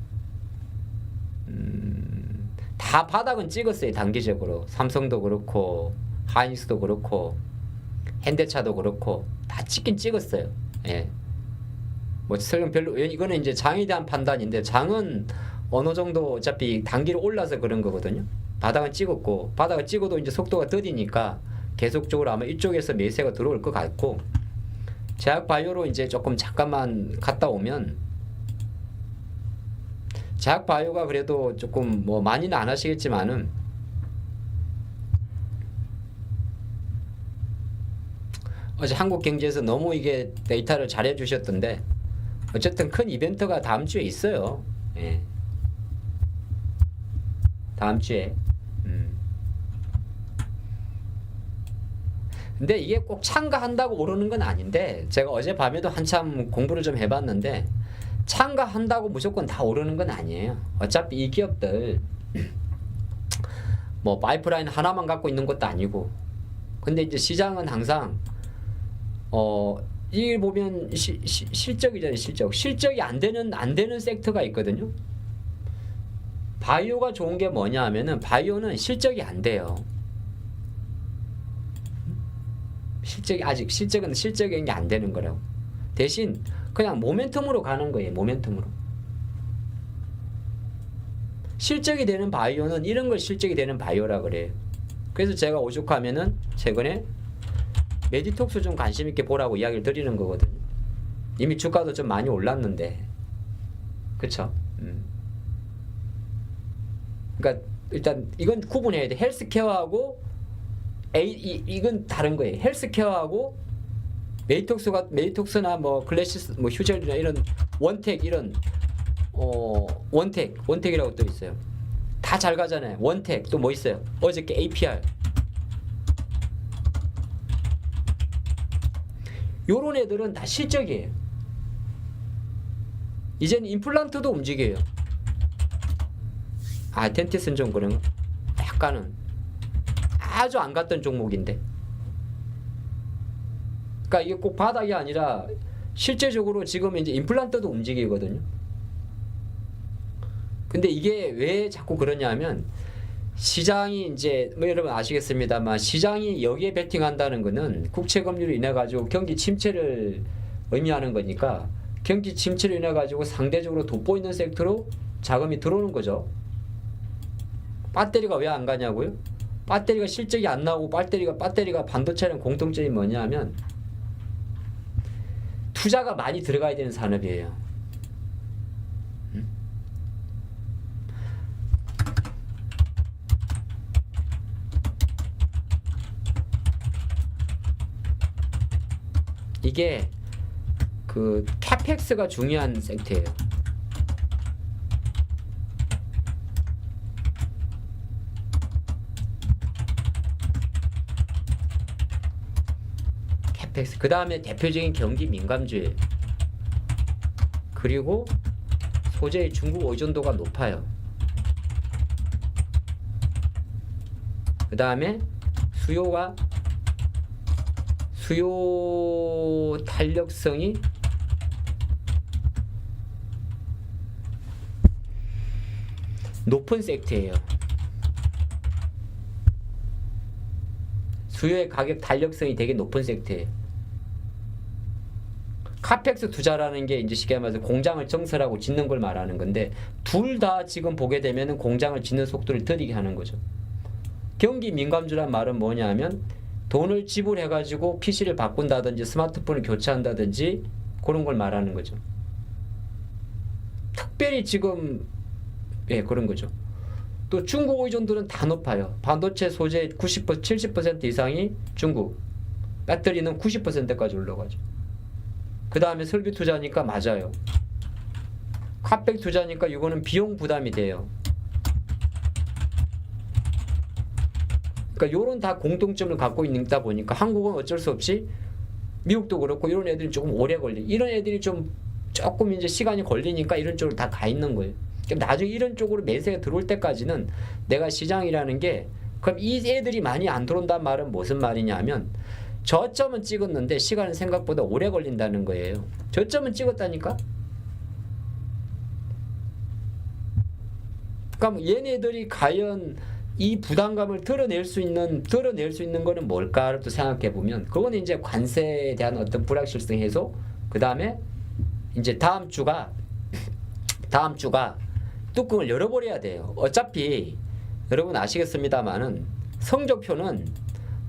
다 바닥은 찍었어요. 단기적으로 삼성도 그렇고 하이닉스도 그렇고 현대차도 그렇고 다 찍긴 찍었어요. 예. 뭐 설령 별로, 이거는 이제 장에 대한 판단인데, 장은 어느 정도 어차피 단기로 올라서 그런 거거든요. 바닥은 찍었고, 바닥을 찍어도 이제 속도가 더디니까 계속적으로 아마 이쪽에서 매세가 들어올 것 같고, 제약바이오로 이제 조금 잠깐만 갔다 오면, 제약바이오가 그래도 조금 뭐 많이는 안 하시겠지만은 어제 한국경제에서 너무 이게 데이터를 잘 해주셨던데, 어쨌든 큰 이벤트가 다음 주에 있어요. 예. 다음 주에. 근데 이게 꼭 참가한다고 오르는 건 아닌데, 제가 어젯밤에도 한참 공부를 좀 해봤는데, 참가한다고 무조건 다 오르는 건 아니에요. 어차피 이 기업들 뭐 파이프라인 하나만 갖고 있는 것도 아니고. 근데 이제 시장은 항상 이게 보면 실적이잖아요. 실적이 안 되는 섹터가 있거든요. 바이오가 좋은 게 뭐냐 하면은, 바이오는 실적이 안 돼요. 실적인 게 안 되는 거라고. 대신 그냥 모멘텀으로 가는 거예요. 모멘텀으로. 실적이 되는 바이오는 이런 걸 실적이 되는 바이오라 그래요. 그래서 제가 오죽하면은 최근에 메디톡스 좀 관심 있게 보라고 이야기를 드리는 거거든요. 이미 주가도 좀 많이 올랐는데, 그쵸? 그러니까 일단 이건 구분해야 돼. 헬스케어하고 이건 다른 거예요. 헬스케어하고 메디톡스나 뭐 글래시스, 뭐 휴젤이나 이런 원텍, 이런 원텍이라고 또 있어요. 다 잘 가잖아요. 원텍 또 뭐 있어요? 어저께 APR. 요런 애들은 다 실적이에요. 이제는 임플란트도 움직여요. 덴티스는 좀 그런가? 약간은 아주 안 갔던 종목인데. 그러니까 이게 꼭 바닥이 아니라 실제적으로 지금 이제 임플란트도 움직이거든요. 근데 이게 왜 자꾸 그러냐면, 시장이 이제 뭐 여러분 아시겠습니다만, 시장이 여기에 베팅한다는 거는 국채 금리로 인해 가지고 경기 침체를 의미하는 거니까, 경기 침체로 인해 가지고 상대적으로 돋보이는 섹터로 자금이 들어오는 거죠. 배터리가 왜 안 가냐고요? 배터리가 실적이 안 나오고 배터리가 반도체랑 공통점이 뭐냐면 투자가 많이 들어가야 되는 산업이에요. 이게 그 캐펙스가 중요한 섹터예요. 캐펙스. 그 다음에 대표적인 경기 민감주예요. 그리고 소재의 중국 의존도가 높아요. 그 다음에 수요 탄력성이 높은 섹터예요. 수요의 가격 탄력성이 되게 높은 섹터예요. 카펙스 투자라는 게 이제 쉽게 말해서 공장을 증설하고 짓는 걸 말하는 건데 둘 다 지금 보게 되면은 공장을 짓는 속도를 느리게 하는 거죠. 경기 민감주란 말은 뭐냐면 돈을 지불해가지고 PC를 바꾼다든지 스마트폰을 교체한다든지 그런 걸 말하는 거죠. 특별히 지금 그런 거죠. 또 중국 의존도는 다 높아요. 반도체 소재 70% 이상이 중국, 배터리는 90%까지 올라가죠. 그 다음에 설비 투자니까 맞아요. 카펙 투자니까 이거는 비용 부담이 돼요. 그러니까 요런 다 공통점을 갖고 있다 보니까 한국은 어쩔 수 없이 미국도 그렇고 이런 애들이 조금 오래 이런 애들이 조금 이제 시간이 걸리니까 이런 쪽으로 다 가 있는 거예요. 그럼 나중에 이런 쪽으로 매세가 들어올 때까지는 내가 시장이라는 게 그럼 이 애들이 많이 안 들어온다는 말은 무슨 말이냐면 저점은 찍었는데 시간은 생각보다 오래 걸린다는 거예요. 저점은 찍었다니까? 그럼 얘네들이 과연 이 부담감을 드러낼 수 있는 거는 뭘까를 또 생각해 보면 그건 이제 관세에 대한 어떤 불확실성 해소, 그 다음에 이제 다음 주가 뚜껑을 열어버려야 돼요. 어차피 여러분 아시겠습니다만은 성적표는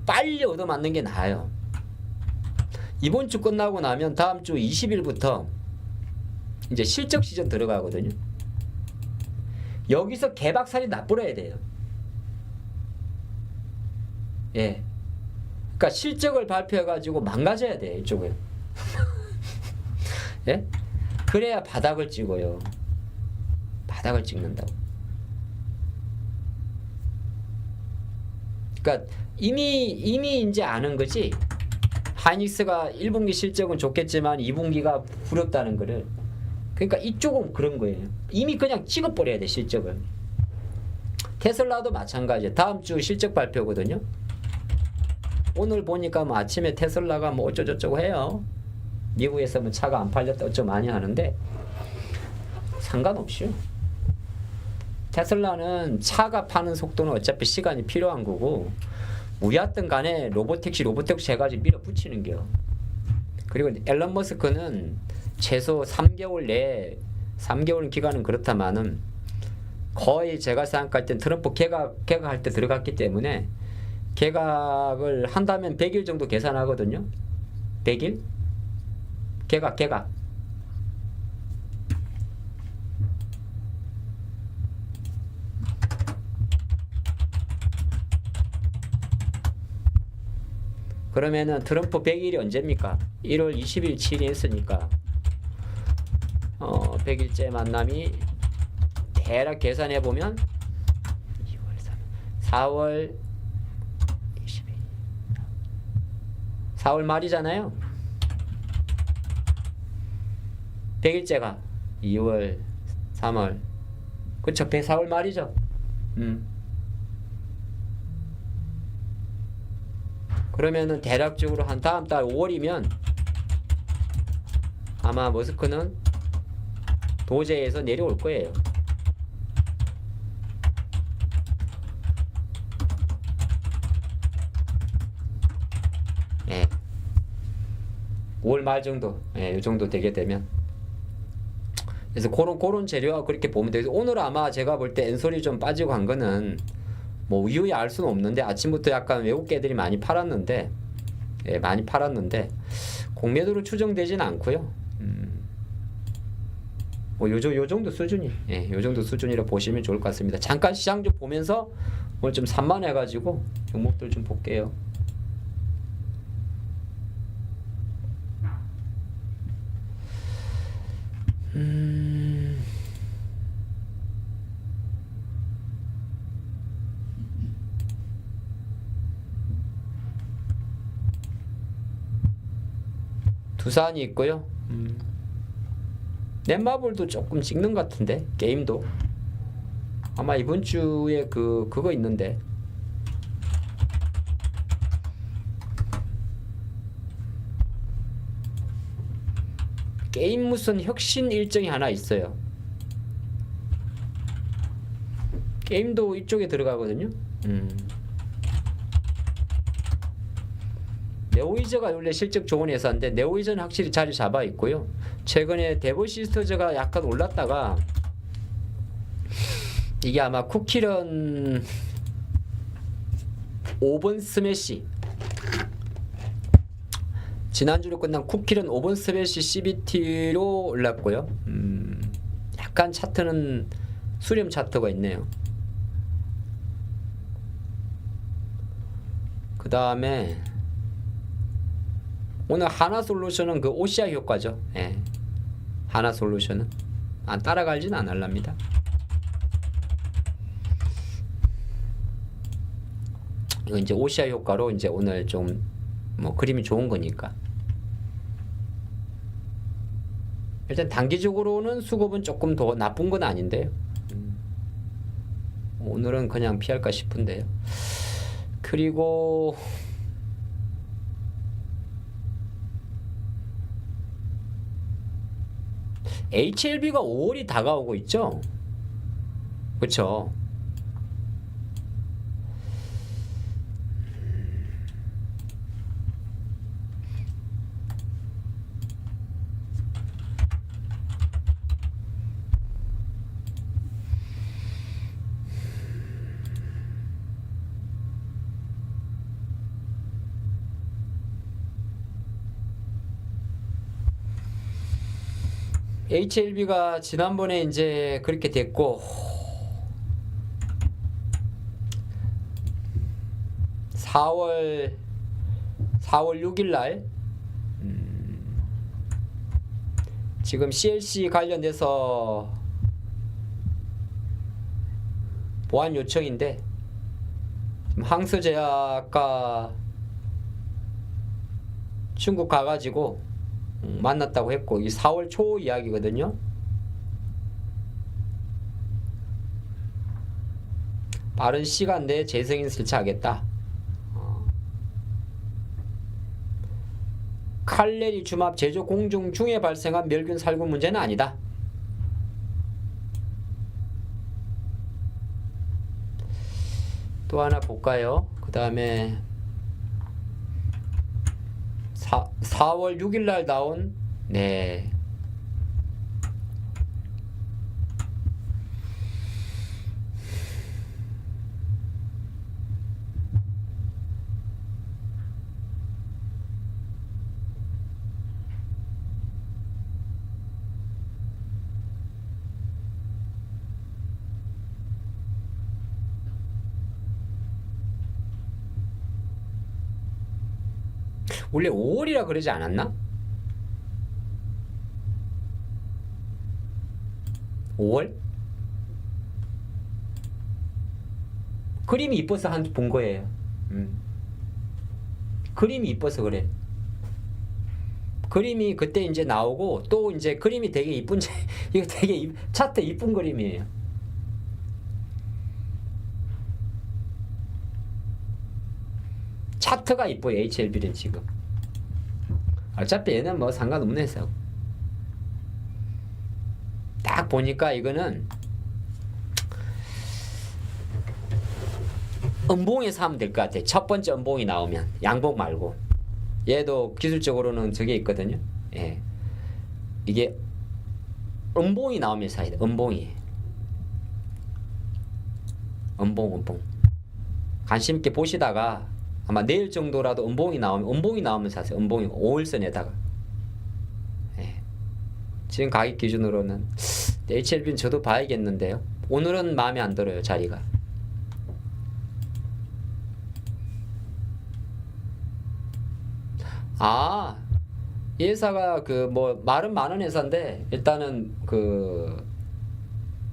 빨리 얻어맞는 게 나아요. 이번 주 끝나고 나면 다음 주 20일부터 이제 실적 시즌 들어가거든요. 여기서 개박살이 나버려야 돼요. 예. 그러니까 실적을 발표해가지고 망가져야 돼, 이쪽은. 예? 그래야 바닥을 찍어요. 바닥을 찍는다고. 그러니까 이미 이제 아는 거지. 하이닉스가 1분기 실적은 좋겠지만 2분기가 부럽다는 거를. 그러니까 이쪽은 그런 거예요. 이미 그냥 찍어버려야 돼, 실적을. 테슬라도 마찬가지예요. 다음 주 실적 발표거든요. 오늘 보니까 뭐 아침에 테슬라가 뭐 어쩌고저쩌고 해요. 미국에서 뭐 차가 안 팔렸다 어쩌고 많이 하는데 상관없이요. 테슬라는 차가 파는 속도는 어차피 시간이 필요한 거고 우야든 간에 로보택시 해가지고 밀어붙이는 겨. 그리고 앨런 머스크는 최소 3개월 내에 3개월 기간은 그렇다마는 거의 제가 생각할 땐 트럼프 개각할 때 들어갔기 때문에 개각을 한다면 100일 정도 계산하거든요. 100일? 개각. 그러면은 트럼프 100일이 언제입니까? 1월 20일 7일 했으니까 100일째 만남이 대략 계산해 보면 4월 20일 4월 말이잖아요. 100일째가 2월 3월 그쵸? 4월 말이죠. 그러면은 대략적으로 한 다음 달 5월이면 아마 머스크는 도제에서 내려올 거예요. 예. 5월 말 정도, 이 정도 되게 되면 그래서 그런 재료와 그렇게 보면 돼요. 오늘 아마 제가 볼 때 엔솔이 좀 빠지고 한 거는 뭐 이유야 알 수는 없는데 아침부터 약간 외국계들이 많이 팔았는데, 예, 많이 팔았는데 공매도로 추정되진 않고요. 뭐 요 정도 수준이, 예, 요 정도 수준이라 보시면 좋을 것 같습니다. 잠깐 시장 좀 보면서 오늘 좀 산만해가지고 종목들 좀 볼게요. 두산이 있고요. 넷마블도 조금 찍는 것 같은데, 게임도 아마 이번 주에 그거 있는데, 게임 무슨 혁신 일정이 하나 있어요. 게임도 이쪽에 들어가거든요. 네오이저가 원래 실적 좋은 회사인데 네오이저는 확실히 자리 잡아 있고요. 최근에 데보시스터즈가 약간 올랐다가 이게 아마 쿠키런 5번 스매시, 지난주로 끝난 쿠키런 5번 스매시 CBT로 올랐고요. 약간 차트는 수렴 차트가 있네요. 그 다음에 오늘 하나솔루션은 그 OCI 효과죠. 예. 하나솔루션은 따라갈지는 안 할랍니다. 이거 이제 OCI 효과로 이제 오늘 좀 뭐 그림이 좋은 거니까. 일단 단기적으로는 수급은 조금 더 나쁜 건 아닌데요. 오늘은 그냥 피할까 싶은데요. 그리고 HLB가 5월이 다가오고 있죠. 그렇죠. HLB가 지난번에 이제 그렇게 됐고 4월 6일 날 지금 CLC 관련돼서 보안 요청인데 항서제약과 중국 가가지고 만났다고 했고, 이 4월 초 이야기거든요. 빠른 시간 내에 재승인 설치하겠다. 칼레리 주맙 제조 공정 중에 발생한 멸균 살균 문제는 아니다. 또 하나 볼까요? 그 다음에 4월 6일 날 나온, 네, 원래 5월이라 그러지 않았나? 5월? 그림이 이뻐서 본 거예요. 그림이 이뻐서 그래. 그림이 그때 이제 나오고 또 이제 그림이 되게 이쁜 이거 되게 차트 이쁜 그림이에요. 차트가 이뻐요. HLB는 지금. 어차피 얘는 뭐 상관없는 회사고. 딱 보니까 이거는 음봉에서 하면 될 것 같아. 첫 번째 음봉이 나오면 양봉 말고. 얘도 기술적으로는 저게 있거든요. 예. 이게 음봉이 나오면 사야 돼. 음봉이. 음봉. 관심 있게 보시다가 아마 내일 정도라도 음봉이 나오면 사세요. 음봉이 5일선에다가. 예. 지금 가격 기준으로는 HLB는 저도 봐야겠는데요. 오늘은 마음에 안 들어요, 자리가. 아, 이 회사가 그 뭐 말은 많은 회사인데 일단은 그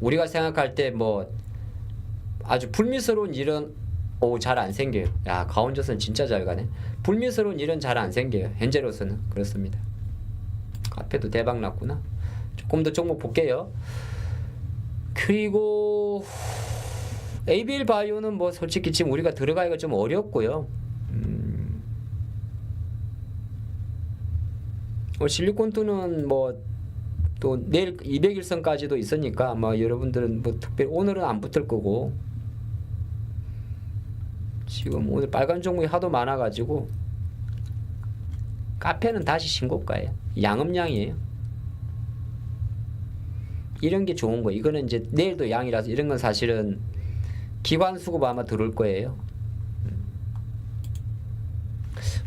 우리가 생각할 때 뭐 아주 불미스러운 일은 잘 안 생겨요. 야, 가온젓은 진짜 잘 가네. 불미스러운 일은 잘 안 생겨요. 현재로서는 그렇습니다. 카페도 대박 났구나. 조금 더 종목 볼게요. 그리고 ABL 바이오는 뭐 솔직히 지금 우리가 들어가기가 좀 어렵고요. 실리콘투는 뭐 또 내일 200일선까지도 있으니까 아마 여러분들은 뭐 특별히 오늘은 안 붙을 거고, 지금 오늘 빨간 종목이 하도 많아가지고 카페는 다시 신고가예요. 양음양이에요. 이런 게 좋은 거예요. 이거는 이제 내일도 양이라서 이런 건 사실은 기관 수급 아마 들어올 거예요.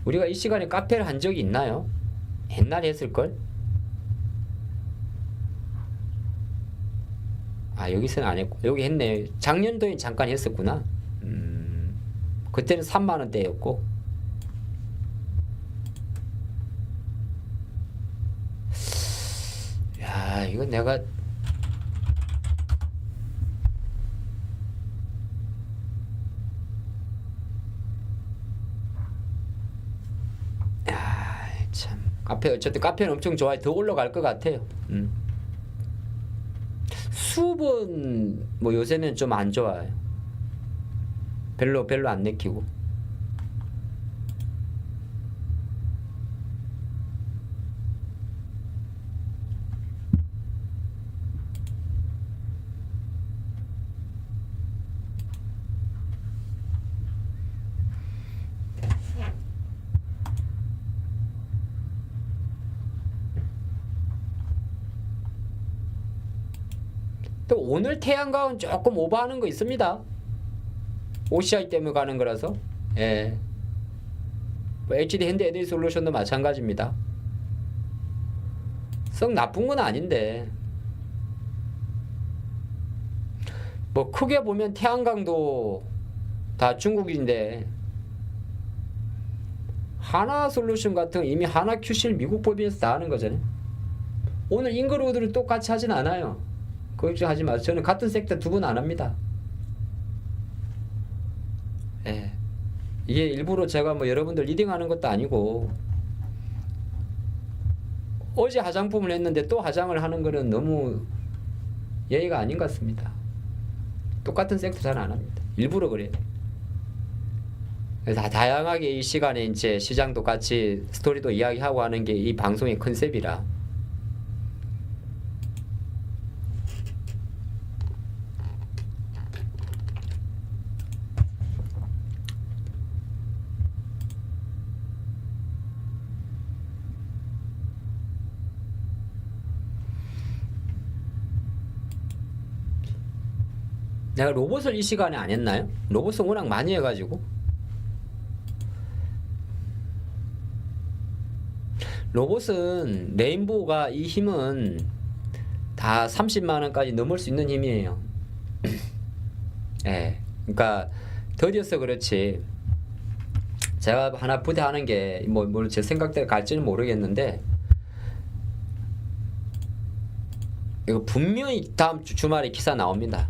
우리가 이 시간에 카페를 한 적이 있나요? 옛날에 했을걸? 아, 여기서는 안 했고 여기 했네. 작년도에 잠깐 했었구나. 그때는 3만원대였고 야, 이거 내가 참 카페 어쨌든 카페는 엄청 좋아요. 더 올라갈 것 같아요. 수업은 뭐 요새는 좀 안 좋아요. 별로 안 내키고. 또 오늘 태양광은 조금 오버하는 거 있습니다. OCI 때문에 가는 거라서. 예. 뭐 HD 현대 에너지솔루션도 마찬가지입니다. 썩 나쁜 건 아닌데 뭐 크게 보면 태양광도 다 중국인데 하나솔루션 같은 거 이미 하나 QC를 미국 법인에서 다 하는 거잖아요. 오늘 잉그로드를 똑같이 하진 않아요. 걱정하지 마세요. 저는 같은 섹터 두 분 안 합니다. 예. 이게 일부러 제가 뭐 여러분들 리딩하는 것도 아니고, 어제 화장품을 했는데 또 화장을 하는 거는 너무 예의가 아닌 것 같습니다. 똑같은 섹터 잘 안 합니다. 일부러 그래요. 그래서 다양하게 이 시간에 이제 시장도 같이 스토리도 이야기하고 하는 게 이 방송의 컨셉이라. 내가 로봇을 이 시간에 안 했나요? 로봇은 워낙 많이 해가지고. 로봇은 레인보우가 이 힘은 다 30만원까지 넘을 수 있는 힘이에요. 예. 그러니까 더디어서 그렇지. 제가 하나 부대하는 게 뭐 제 생각대로 갈지는 모르겠는데, 이거 분명히 다음 주말에 기사 나옵니다.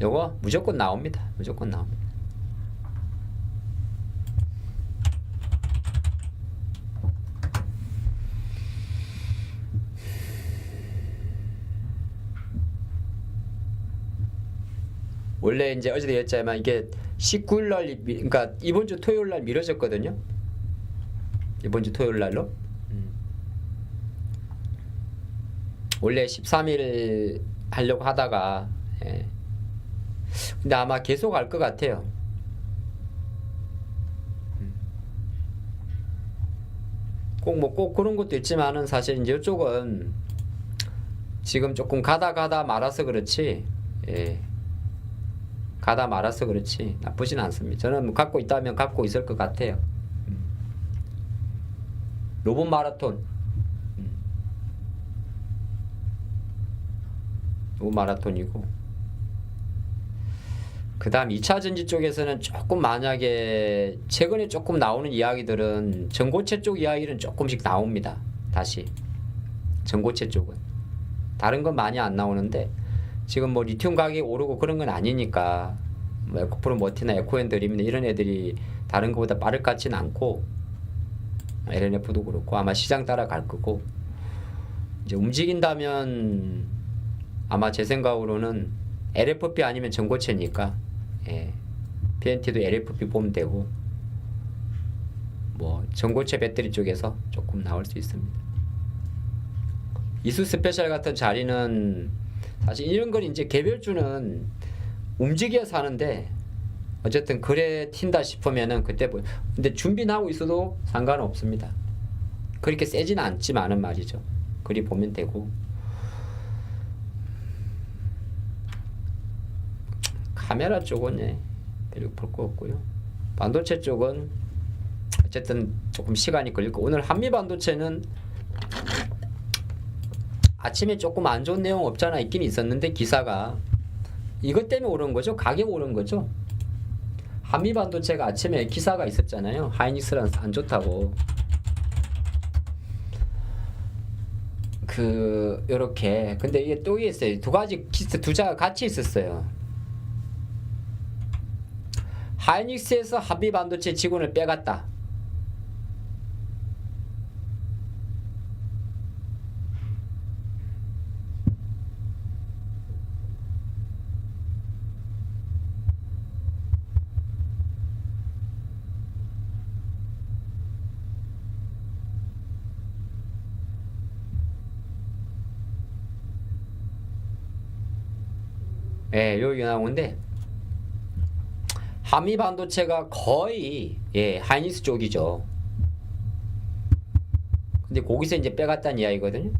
요거 무조건 나옵니다. 무조건 나옵니다. 원래 이제 어제도 얘기했지만 이게 19일 날, 그러니까 이번 주 토요일 날 미뤄졌거든요. 이번 주 토요일 날로. 원래 13일 하려고 하다가 예. 근데 아마 계속 할 것 같아요. 꼭 그런 것도 있지만은 사실 이제 이쪽은 지금 조금 가다 말아서 그렇지, 예. 가다 말아서 그렇지 나쁘진 않습니다. 저는 뭐 갖고 있다면 갖고 있을 것 같아요. 로봇 마라톤, 로봇 마라톤이고, 그 다음 2차 전지 쪽에서는 조금 만약에 최근에 조금 나오는 이야기들은 전고체 쪽 이야기는 조금씩 나옵니다. 다시 전고체 쪽은 다른 건 많이 안 나오는데, 지금 뭐 리튬 가격이 오르고 그런 건 아니니까 뭐 에코프로 머티나 에코엔드림이나 이런 애들이 다른 것보다 빠를 것 같지는 않고, LNF도 그렇고 아마 시장 따라갈 거고, 이제 움직인다면 아마 제 생각으로는 LFP 아니면 전고체니까, 예. PNT도 LFP 보면 되고, 뭐 전고체 배터리 쪽에서 조금 나올 수 있습니다. 이수 스페셜 같은 자리는 사실 이런 건 이제 개별주는 움직여서 하는데, 어쨌든 그래 튄다 싶으면은 그때 근데 준비하고 있어도 상관없습니다. 그렇게 세지는 않지만은 말이죠. 그리 보면 되고, 카메라 쪽은 예, 별로 볼 거 없고요. 반도체 쪽은 어쨌든 조금 시간이 걸릴 거. 오늘 한미 반도체는 아침에 조금 안 좋은 내용 없잖아 있긴 있었는데, 기사가 이것 때문에 오른 거죠. 가격 오른 거죠. 한미 반도체가 아침에 기사가 있었잖아요. 하이닉스랑 안 좋다고. 요렇게. 근데 이게 또 있어요. 두 가지 기사 두자가 같이 있었어요. 하이닉스에서 한미 반도체 직원을 빼갔다. 예, 여기 나오는데, 한미 반도체가 거의 예, 하이닉스 쪽이죠. 근데 거기서 이제 빼갔다는 이야기거든요.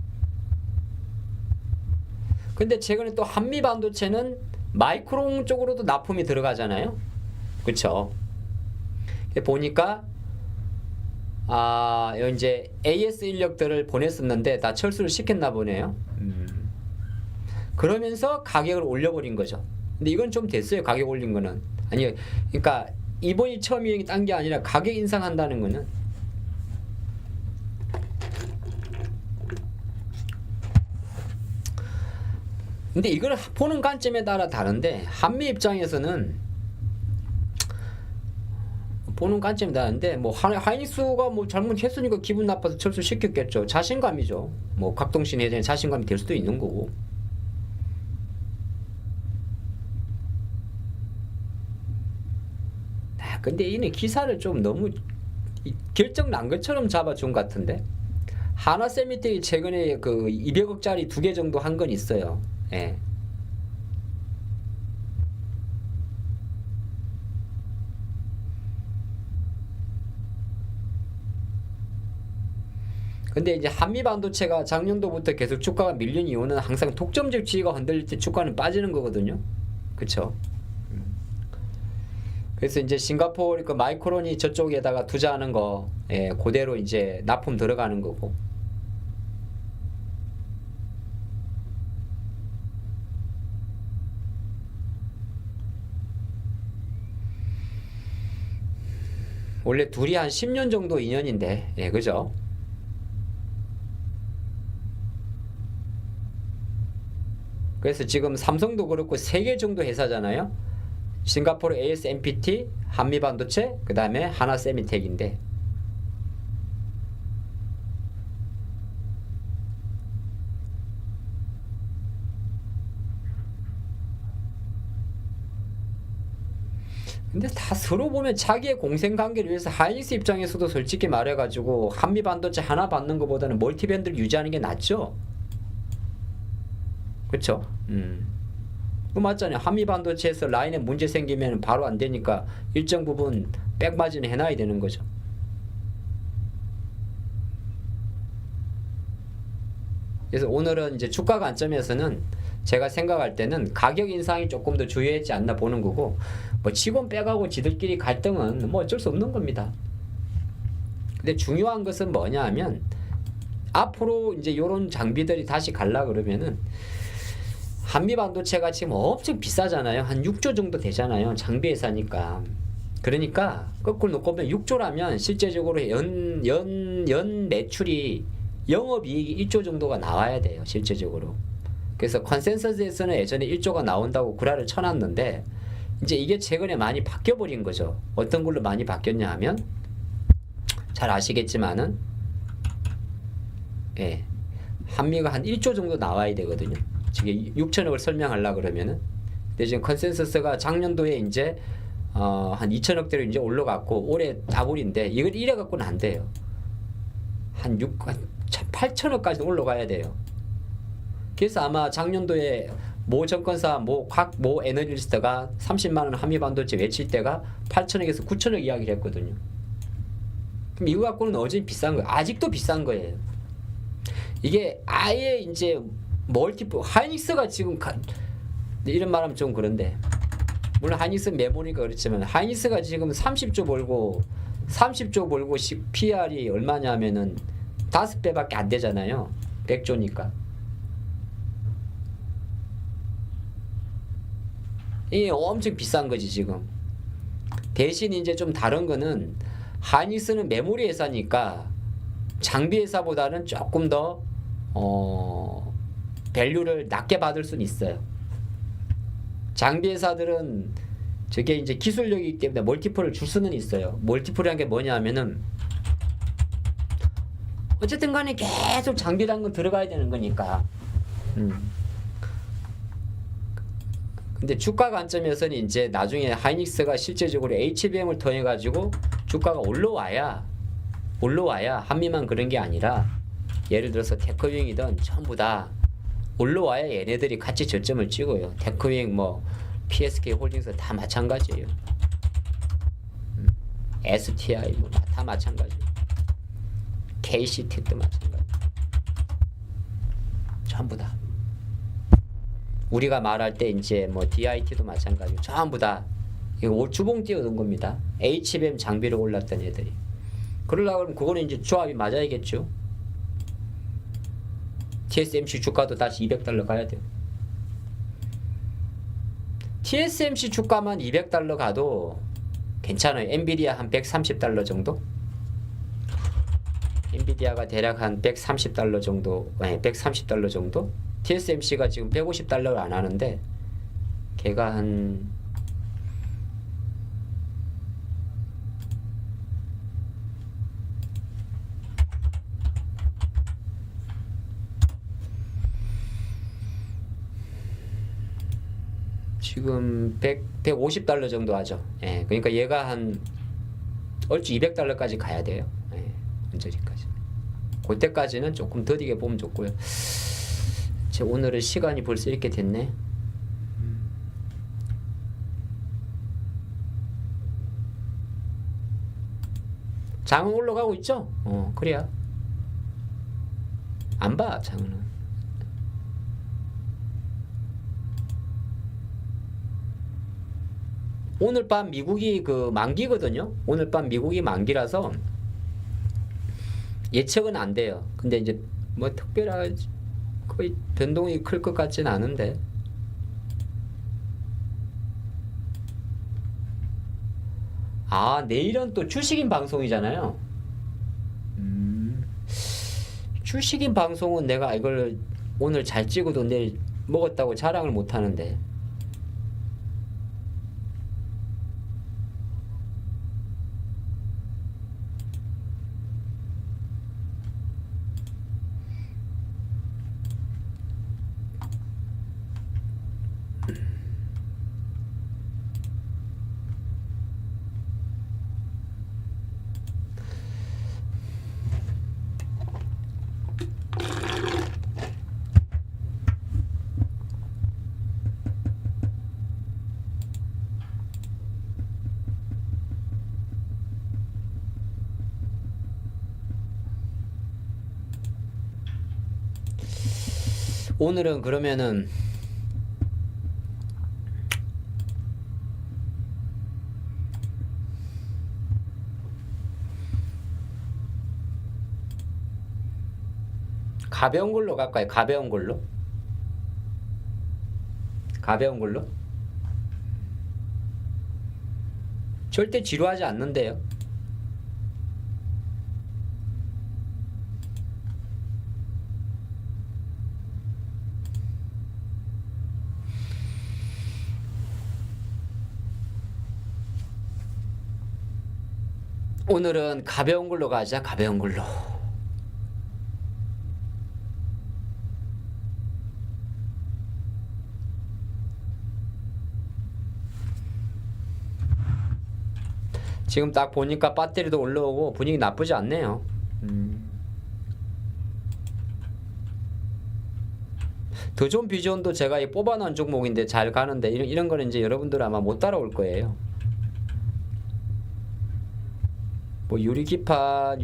근데 최근에 또 한미 반도체는 마이크론 쪽으로도 납품이 들어가잖아요. 그쵸? 보니까 이제 AS 인력들을 보냈었는데 다 철수를 시켰나 보네요. 그러면서 가격을 올려버린 거죠. 근데 이건 좀 됐어요. 가격 올린 거는. 아니, 그러니까 이번이 처음이 딴 게 아니라 가격 인상한다는 거는, 근데 이걸 보는 관점에 따라 다른데, 한미 입장에서는 보는 관점이 다른데, 뭐 하이닉스가 뭐 잘못했으니까 기분 나빠서 철수시켰겠죠. 자신감이죠. 뭐 각동신 회장의 자신감이 될 수도 있는 거고. 근데 이는 기사를 좀 너무 결정 난 것처럼 잡아준 것 같은데, 하나세미텍이 최근에 그 200억짜리 2개 정도 한 건 있어요. 예. 근데 이제 한미 반도체가 작년도부터 계속 주가가 밀린 이유는 항상 독점적 지위가 흔들릴 때 주가는 빠지는 거거든요. 그쵸? 그래서 이제 싱가포르 그 마이크론이 저쪽에다가 투자하는 거, 예, 그대로 이제 납품 들어가는 거고. 원래 둘이 한 10년 정도 인연인데, 예, 그죠? 그래서 지금 삼성도 그렇고 3개 정도 회사잖아요. 싱가포르 ASMPT, 한미반도체, 그 다음에 하나세미텍인데, 근데 다 서로 보면 자기의 공생관계를 위해서 하이닉스 입장에서도 솔직히 말해가지고 한미반도체 하나 받는 것보다는 멀티밴드를 유지하는 게 낫죠. 그렇죠? 그 맞잖아요. 한미 반도체에서 라인에 문제 생기면 바로 안 되니까 일정 부분 백마진 해놔야 되는 거죠. 그래서 오늘은 이제 주가 관점에서는 제가 생각할 때는 가격 인상이 조금 더 주요했지 않나 보는 거고, 뭐 직원 빼가고 지들끼리 갈등은 뭐 어쩔 수 없는 겁니다. 근데 중요한 것은 뭐냐 하면 앞으로 이제 요런 장비들이 다시 갈라 그러면은 한미 반도체가 지금 엄청 비싸잖아요. 한 6조 정도 되잖아요. 장비 회사니까. 그러니까 거꾸로 놓고 보면 6조라면 실제적으로 연 매출이 영업이익이 1조 정도가 나와야 돼요. 실제적으로. 그래서 컨센서스에서는 예전에 1조가 나온다고 구라를 쳐놨는데 이제 이게 최근에 많이 바뀌어버린 거죠. 어떤 걸로 많이 바뀌었냐 하면 잘 아시겠지만은 예, 한미가 한 1조 정도 나와야 되거든요. 지금 6천억을 설명하려고 그러면은. 근데 지금 컨센서스가 작년도에 이제 한 2천억대로 이제 올라갔고 올해 더블인데 이걸 이래 갖고는 안 돼요. 한 8천억까지 올라가야 돼요. 그래서 아마 작년도에 모 정권사 모 애널리스트가 30만 원 한미 반도체 외칠 때가 8천억에서 9천억 이야기를 했거든요. 그럼 이거 갖고는 어제 비싼 거예요. 아직도 비싼 거예요. 이게 아예 이제 멀티플 하이닉스가 지금 이런 말하면 좀 그런데 물론 하이닉스 메모리가 그렇지만 하이닉스가 지금 30조 벌고 PR이 얼마냐면은 5배밖에 안 되잖아요. 100조니까. 이게 엄청 비싼 거지 지금. 대신 이제 좀 다른 거는 하이닉스는 메모리 회사니까 장비 회사보다는 조금 더 밸류를 낮게 받을 수는 있어요. 장비 회사들은 저게 이제 기술력이기 때문에 멀티플을 줄 수는 있어요. 멀티플이란 게 뭐냐 하면은 어쨌든 간에 계속 장비라는 건 들어가야 되는 거니까. 근데 주가 관점에서는 이제 나중에 하이닉스가 실제적으로 HBM을 통해 가지고 주가가 올라와야 한미만 그런 게 아니라 예를 들어서 테크윙이든 전부 다 올라와야 얘네들이 같이 저점을 찍어요. 테크윙 뭐 PSK 홀딩스 다 마찬가지예요. STI 뭐 다 마찬가지. KCT도 마찬가지. 전부 다. 우리가 말할 때 이제 뭐 DIT도 마찬가지고 전부 다 이거 주봉 띄우는 겁니다. HBM 장비로 올랐던 애들이. 그러려고 하면 그거는 이제 조합이 맞아야겠죠. TSMC 주가도 다시 200달러 가야 돼요. TSMC 주가만 200달러 가도 괜찮아요. 엔비디아 한 130달러 정도? 엔비디아가 대략 한 130달러 정도, 130달러 정도? TSMC가 지금 150달러를 안 하는데 걔가 한 지금 150달러 정도 하죠. 예, 그러니까 얘가 한 얼추 200달러까지 가야 돼요. 예, 언저리까지. 그때까지는 조금 더디게 보면 좋고요. 제 오늘은 시간이 벌써 이렇게 됐네. 장은 올라가고 있죠? 그래야. 안 봐, 장은. 오늘 밤 미국이 그 만기거든요. 오늘 밤 미국이 만기라서 예측은 안 돼요. 근데 이제 뭐 특별한 거의 변동이 클 것 같진 않은데. 아, 내일은 또 주식인 방송이잖아요. 주식인 방송은 내가 이걸 오늘 잘 찍어도 내일 먹었다고 자랑을 못 하는데. 오늘은 그러면은 가벼운 걸로 갈까요? 가벼운 걸로? 가벼운 걸로? 절대 지루하지 않는데요. 오늘은 가벼운 걸로 가자. 가벼운 걸로. 지금 딱 보니까 배터리도 올라오고 분위기 나쁘지 않네요. 더 좋은 비전도 제가 뽑아놓은 종목인데 잘 가는데 이런 거는 이제 여러분들 아마 못 따라올 거예요. 뭐 유리기판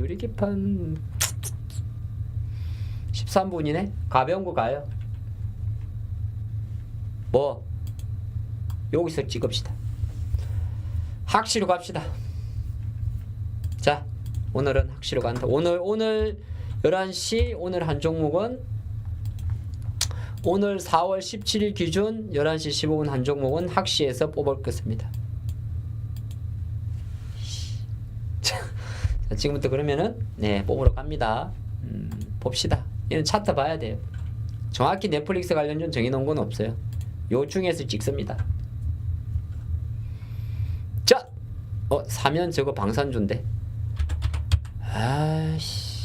13분이네? 가벼운 거 가요. 뭐 여기서 찍읍시다. 학시로 갑시다. 자, 오늘은 학시로 간다. 오늘 11시 오늘 한 종목은 오늘 4월 17일 기준 11시 15분 한 종목은 학시에서 뽑을 것입니다. 자, 지금부터 그러면은 뽑으러 갑니다. 봅시다. 얘는 차트 봐야 돼요. 정확히 넷플릭스 관련된 정해놓은 건 없어요. 요 중에서 찍습니다. 자, 사면 저거 방산주인데. 아이씨.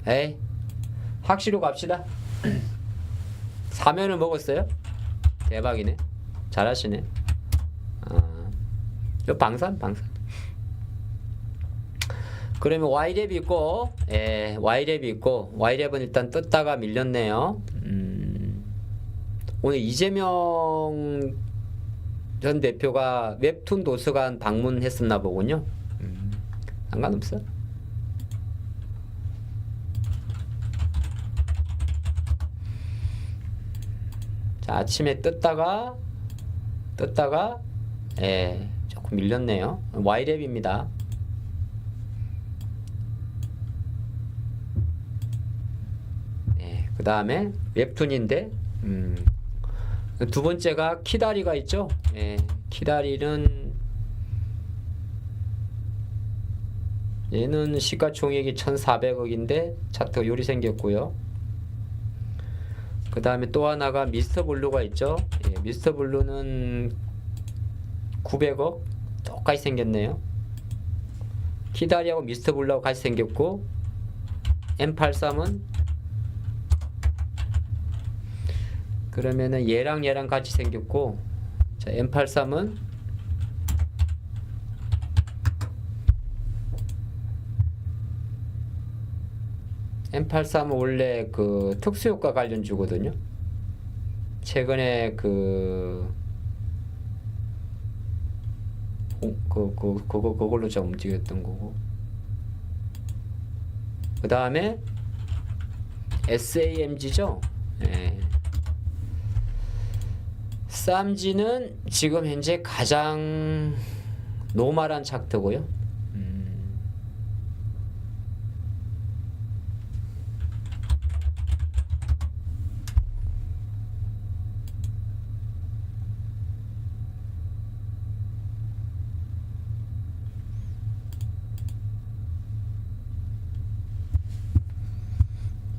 에이, 학시로 갑시다. 사면을 먹었어요? 대박이네. 잘하시네. 요 방산. 그러면 Y랩이 있고, Y랩이 있고, Y랩은 일단 떴다가 밀렸네요. 오늘 이재명 전 대표가 웹툰 도서관 방문했었나 보군요. 상관없어. 자, 아침에 떴다가 조금 밀렸네요. Y랩입니다. 그 다음에 웹툰인데 두 번째가 키다리가 있죠. 키다리는 얘는 시가총액이 1,400억인데 차트가 요리 생겼고요. 그 다음에 또 하나가 미스터블루가 있죠. 미스터블루는 900억 똑같이 생겼네요. 키다리하고 미스터블루하고 같이 생겼고, M83은 그러면은 얘랑 같이 생겼고, 자, M83은 원래 그 특수효과 관련주거든요. 최근에 그걸로 좀 움직였던 거고. 그 다음에 SAMG죠. 쌈지는 지금 현재 가장 노멀한 차트고요.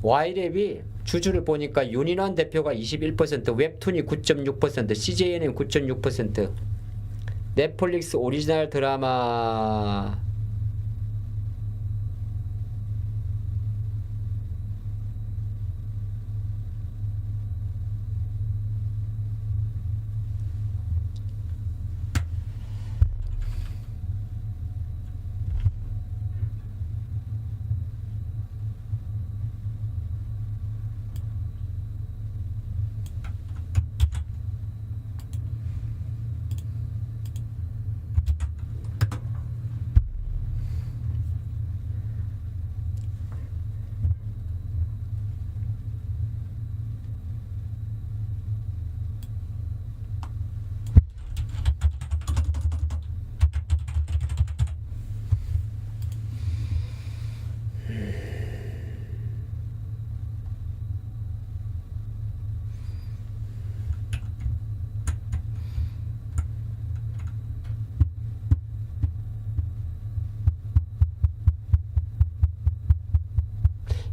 Y랩이 주주를 보니까 윤인환 대표가 21%, 웹툰이 9.6%, CJNM 9.6%, 넷플릭스 오리지널 드라마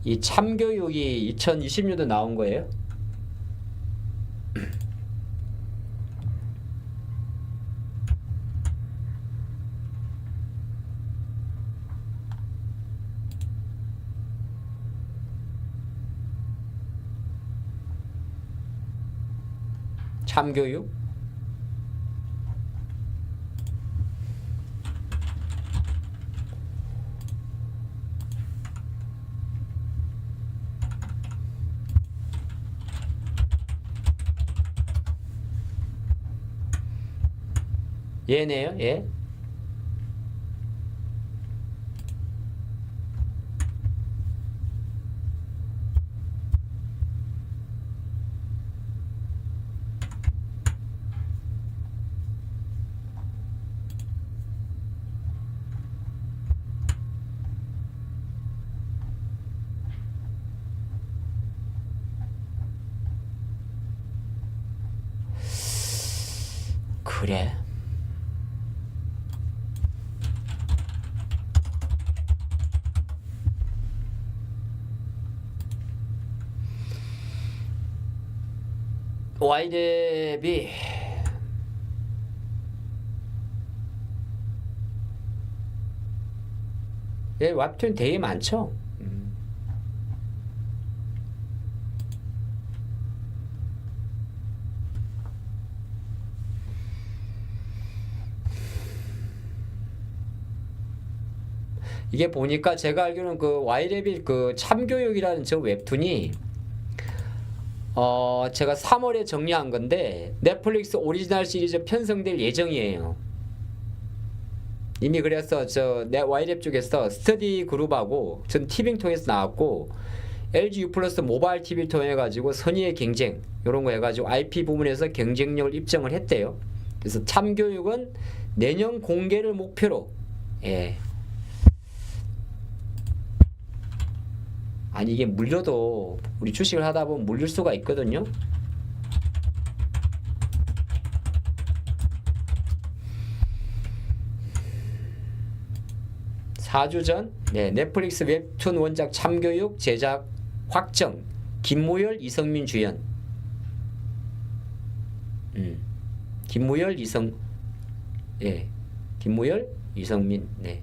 이 참교육이 2020년도 나온 거예요? 참교육? 얘네요? 예? 그래. 와이랩이 예, 웹툰 되게 많죠. 이게 보니까 제가 알기로는 그 와이랩이 그 참교육이라는 저 웹툰이 제가 3월에 정리한 건데 넷플릭스 오리지널 시리즈 편성될 예정이에요. 이미 그래서 저 와이랩 쪽에서 스터디 그룹하고 전 티빙 통해서 나왔고 LG U 플러스 모바일 TV 통해 가지고 선의의 경쟁 이런 거 해가지고 IP 부분에서 경쟁력을 입증을 했대요. 그래서 참교육은 내년 공개를 목표로 예. 아니 이게 물려도 우리 주식을 하다 보면 물릴 수가 있거든요. (4주) 전 네, 넷플릭스 웹툰 원작 참교육 제작 확정. 김무열, 이성민 주연. 김무열, 예, 김무열, 이성민. 네.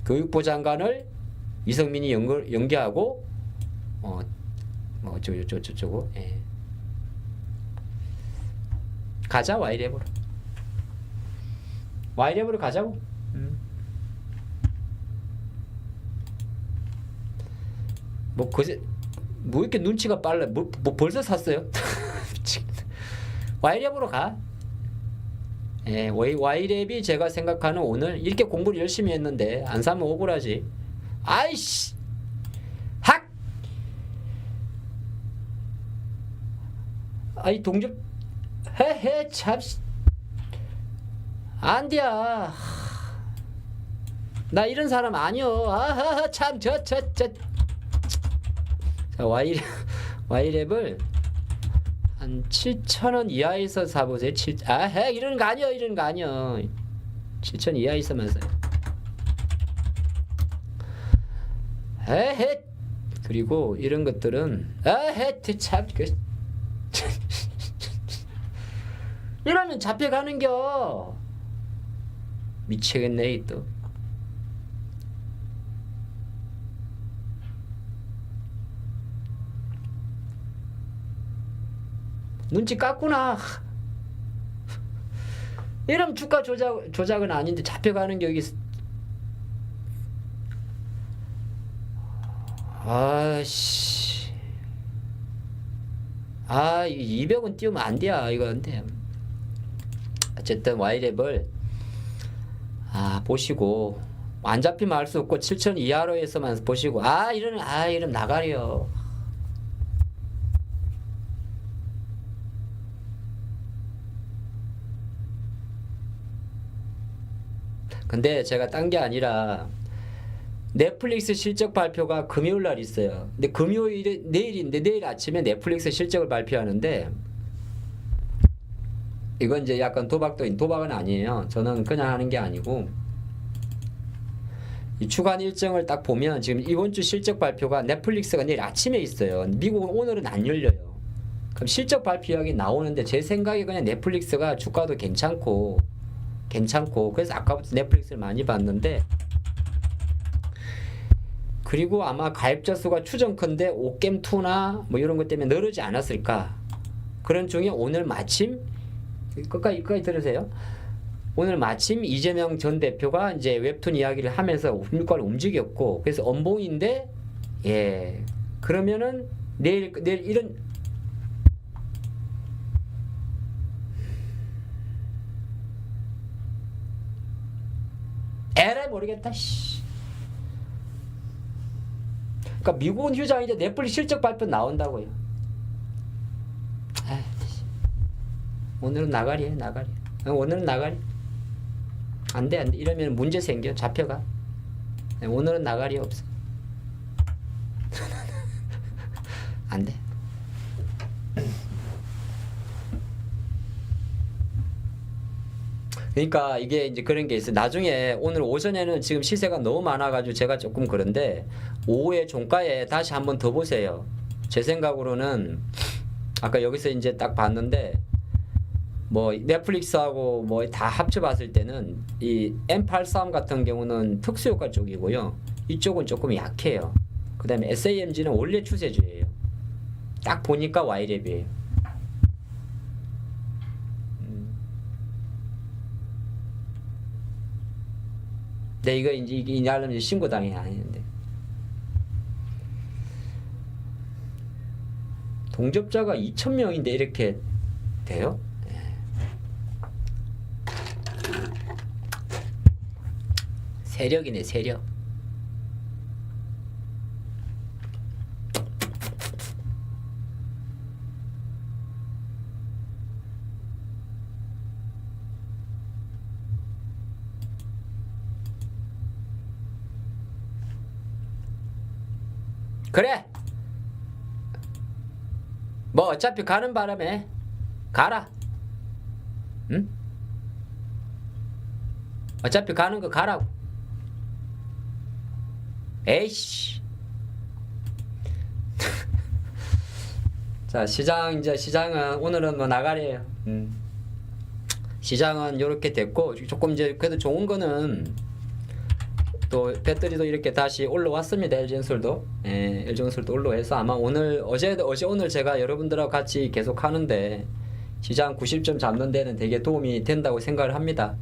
교육부 장관을 이성민이 연기하고 어쩌고 예. 가자 와이랩으로 가자고. 뭐 그제 뭐 이렇게 눈치가 빨라. 뭐 벌써 샀어요? 와이랩으로 가. 예, 와이랩이 제가 생각하는 오늘 이렇게 공부를 열심히 했는데 안 사면 억울하지. 아이씨, 학. 아이 동접 헤헤 참. 안돼야. 나 이런 사람 아니여. 아하하 참 자, 와이랩을 한 7,000원 이하에서 사보세요. 이런 거 아니요. 7,000원 이하에서만 사요. 에헤 그리고 이런 것들은 하여튼 참 이러면 잡혀가는겨. 미치겠네 또. 눈치 깠구나. 이러면 주가 조작은 아닌데 잡혀가는 게 여기. 아씨. 200원 띄우면 안 돼. 이거 근데 어쨌든 Y랩을 보시고 안 잡히면 알 수 없고 7천 이하로에서만 보시고 이러면 나가려. 근데 제가 딴 게 아니라 넷플릭스 실적 발표가 금요일 날 있어요. 근데 금요일에 내일인데 내일 아침에 넷플릭스 실적을 발표하는데 이건 이제 약간 도박은 아니에요. 저는 그냥 하는 게 아니고 이 주간 일정을 딱 보면 지금 이번 주 실적 발표가 넷플릭스가 내일 아침에 있어요. 미국은 오늘은 안 열려요. 그럼 실적 발표 이야기 나오는데 제 생각에 그냥 넷플릭스가 주가도 괜찮고 그래서 아까부터 넷플릭스를 많이 봤는데, 그리고 아마 가입자 수가 추정컨대 오겜2나 뭐 이런 것 때문에 늘지 않았을까. 그런 중에 오늘 마침 끝까지 들으세요. 오늘 마침 이재명 전 대표가 이제 웹툰 이야기를 하면서 물가를 움직였고, 그래서 엄봉인데, 그러면은 내일 이런 에라이 모르겠다. 그러니까 미국은 휴장인데 넷플릭스 실적 발표 나온다고요. 오늘은 나가리. 오늘은 나가리. 안 돼. 이러면 문제 생겨. 잡혀가. 오늘은 나가리 없어. 안 돼. 그러니까 이게 이제 그런 게 있어요. 나중에 오늘 오전에는 지금 시세가 너무 많아가지고 제가 조금 그런데 오후에 종가에 다시 한번 더 보세요. 제 생각으로는 아까 여기서 이제 딱 봤는데 뭐 넷플릭스하고 뭐 다 합쳐봤을 때는 이 M83 같은 경우는 특수효과 쪽이고요. 이쪽은 조금 약해요. 그 다음에 SAMG는 원래 추세주예요. 딱 보니까 Y랩이에요. 근데 이거 이제 이 알람 신고당이 아니는데 동접자가 2,000명인데 이렇게 돼요? 세력이네, 세력. 그래. 뭐 어차피 가는 바람에 가라. 응? 어차피 가는 거 가라고. 에이씨. 자, 시장은 오늘은 뭐 나가래요. 시장은 요렇게 됐고, 조금 이제 그래도 좋은 거는 또 배터리도 이렇게 다시 올라왔습니다. LG전설도. LG전설도 올라와서 아마 어제 오늘 제가 여러분들하고 같이 계속 하는데 시장 90점 잡는 데는 되게 도움이 된다고 생각을 합니다.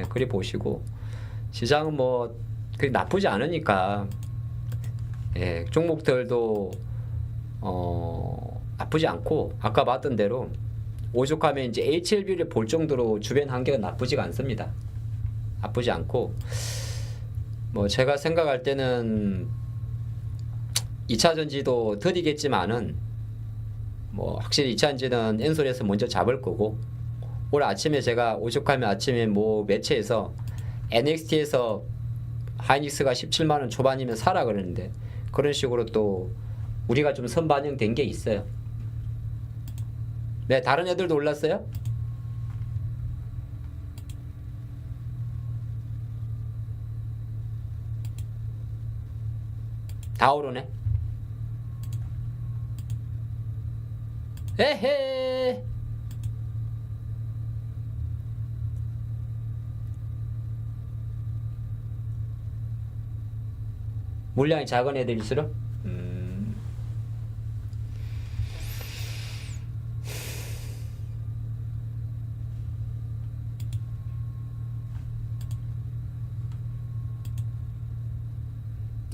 그리 보시고 시장은 뭐 그리 나쁘지 않으니까 종목들도 나쁘지 않고 아까 봤던 대로 오죽하면 이제 HLB를 볼 정도로 주변 환경은 나쁘지가 않습니다. 나쁘지 않고 뭐 제가 생각할 때는 2차전지도 더디겠지만은 뭐 확실히 2차전지는 엔솔에서 먼저 잡을 거고, 오늘 아침에 제가 오죽하면 아침에 뭐 매체에서 NXT에서 하이닉스가 17만원 초반이면 사라 그러는데 그런 식으로 또 우리가 좀 선반영된 게 있어요. 네, 다른 애들도 올랐어요? 다 오르네. 에헤. 물량이 작은 애들일수록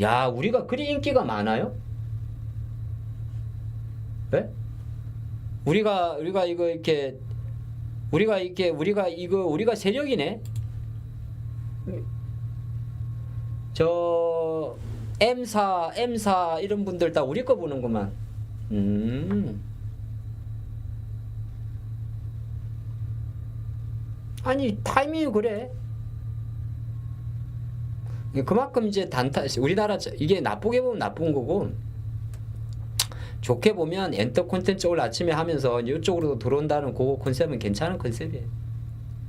야, 우리가 그리 인기가 많아요? 네? 우리가 이거 이렇게 우리가 세력이네. 저 M사 이런 분들 다 우리 거 보는구만. 아니 타이밍이 그래. 그만큼 이제 단타 우리나라 이게 나쁘게 보면 나쁜 거고 좋게 보면 엔터 콘텐츠 오늘 아침에 하면서 이쪽으로 들어온다는 그 컨셉은 괜찮은 컨셉이에요.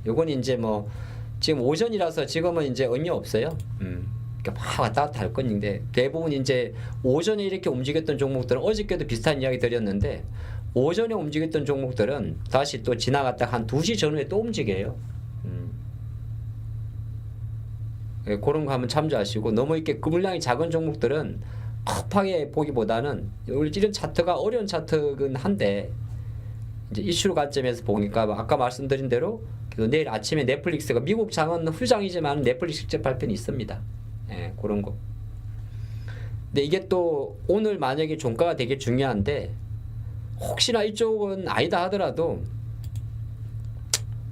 요건 이제 뭐 지금 오전이라서 지금은 이제 의미 없어요. 막 왔다 갔다 할 건데 대부분 이제 오전에 이렇게 움직였던 종목들은 어저께도 비슷한 이야기 드렸는데 오전에 움직였던 종목들은 다시 또 지나갔다 한 2시 전후에 또 움직여요. 그런 거 한번 참조하시고 너무 이렇게 물량이 작은 종목들은 급하게 보기보다는 이런 차트가 어려운 차트긴 한데 이제 이슈 관점에서 보니까 아까 말씀드린 대로 내일 아침에 넷플릭스가 미국 장은 후장이지만 넷플릭스 직접 발표는 있습니다. 예, 그런 거. 근데 이게 또 오늘 만약에 종가가 되게 중요한데 혹시나 이쪽은 아니다 하더라도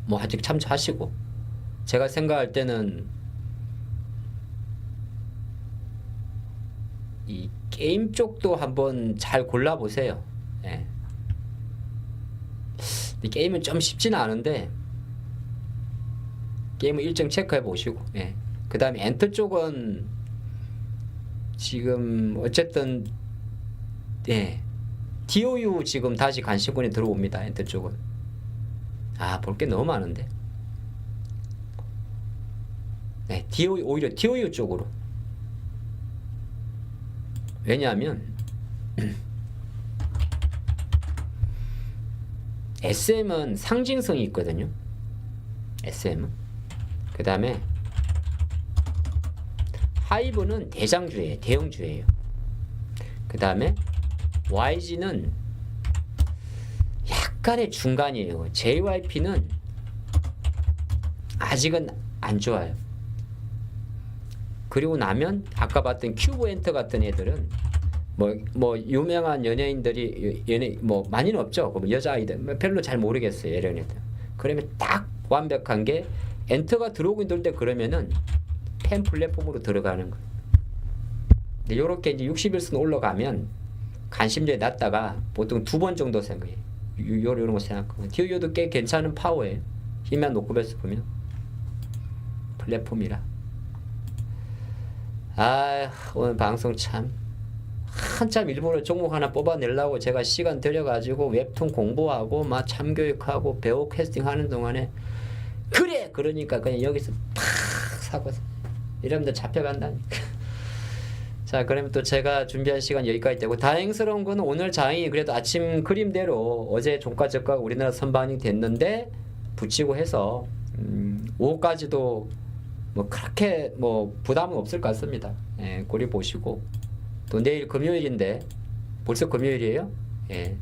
뭐 아직 참조하시고 제가 생각할 때는 이 게임 쪽도 한번 잘 골라보세요. 예. 이 게임은 좀 쉽지는 않은데 게임은 일정 체크해 보시고 예. 그 다음에 엔터 쪽은 지금 어쨌든 예. DOU 지금 다시 관심권이 들어옵니다. 엔터 쪽은 볼 게 너무 많은데 네, DOU 오히려 DOU 쪽으로 왜냐하면 SM은 상징성이 있거든요. SM은 그 다음에 하이브는 대장주예요. 대형주예요. 그 다음에 YG는 약간의 중간이에요. JYP는 아직은 안 좋아요. 그리고 나면 아까 봤던 큐브 엔터 같은 애들은 뭐 유명한 연예인들이 뭐 많이는 없죠. 여자 아이들 별로 잘 모르겠어요. 이런 애들. 그러면 딱 완벽한 게 엔터가 들어오고 있는데 그러면은 펜 플랫폼으로 들어가는 거예요. 근데 요렇게 이제 61선 올라가면 관심도에 났다가 보통 2번 정도 생각해요. 요런 거 생각하고 디오도 꽤 괜찮은 파워예요. 힘만 놓고 뵀어 보면 플랫폼이라. 오늘 방송 참 한참 일부러 종목 하나 뽑아내려고 제가 시간 들여가지고 웹툰 공부하고 막 참교육하고 배우 캐스팅하는 동안에 그래 그러니까 그냥 여기서 팍 사고 이러면 잡혀간다니까. 자, 그러면 또 제가 준비한 시간 여기까지 되고 다행스러운 거는 오늘 장이 그래도 아침 그림대로 어제 종가 저가가 우리나라 선반영이 됐는데 붙이고 해서 오후까지도 뭐 그렇게 뭐 부담은 없을 것 같습니다. 예, 고리 보시고 또 내일 금요일인데 벌써 금요일이에요. 예.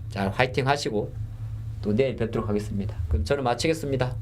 자, 화이팅 하시고 또 내일 뵙도록 하겠습니다. 그럼 저는 마치겠습니다.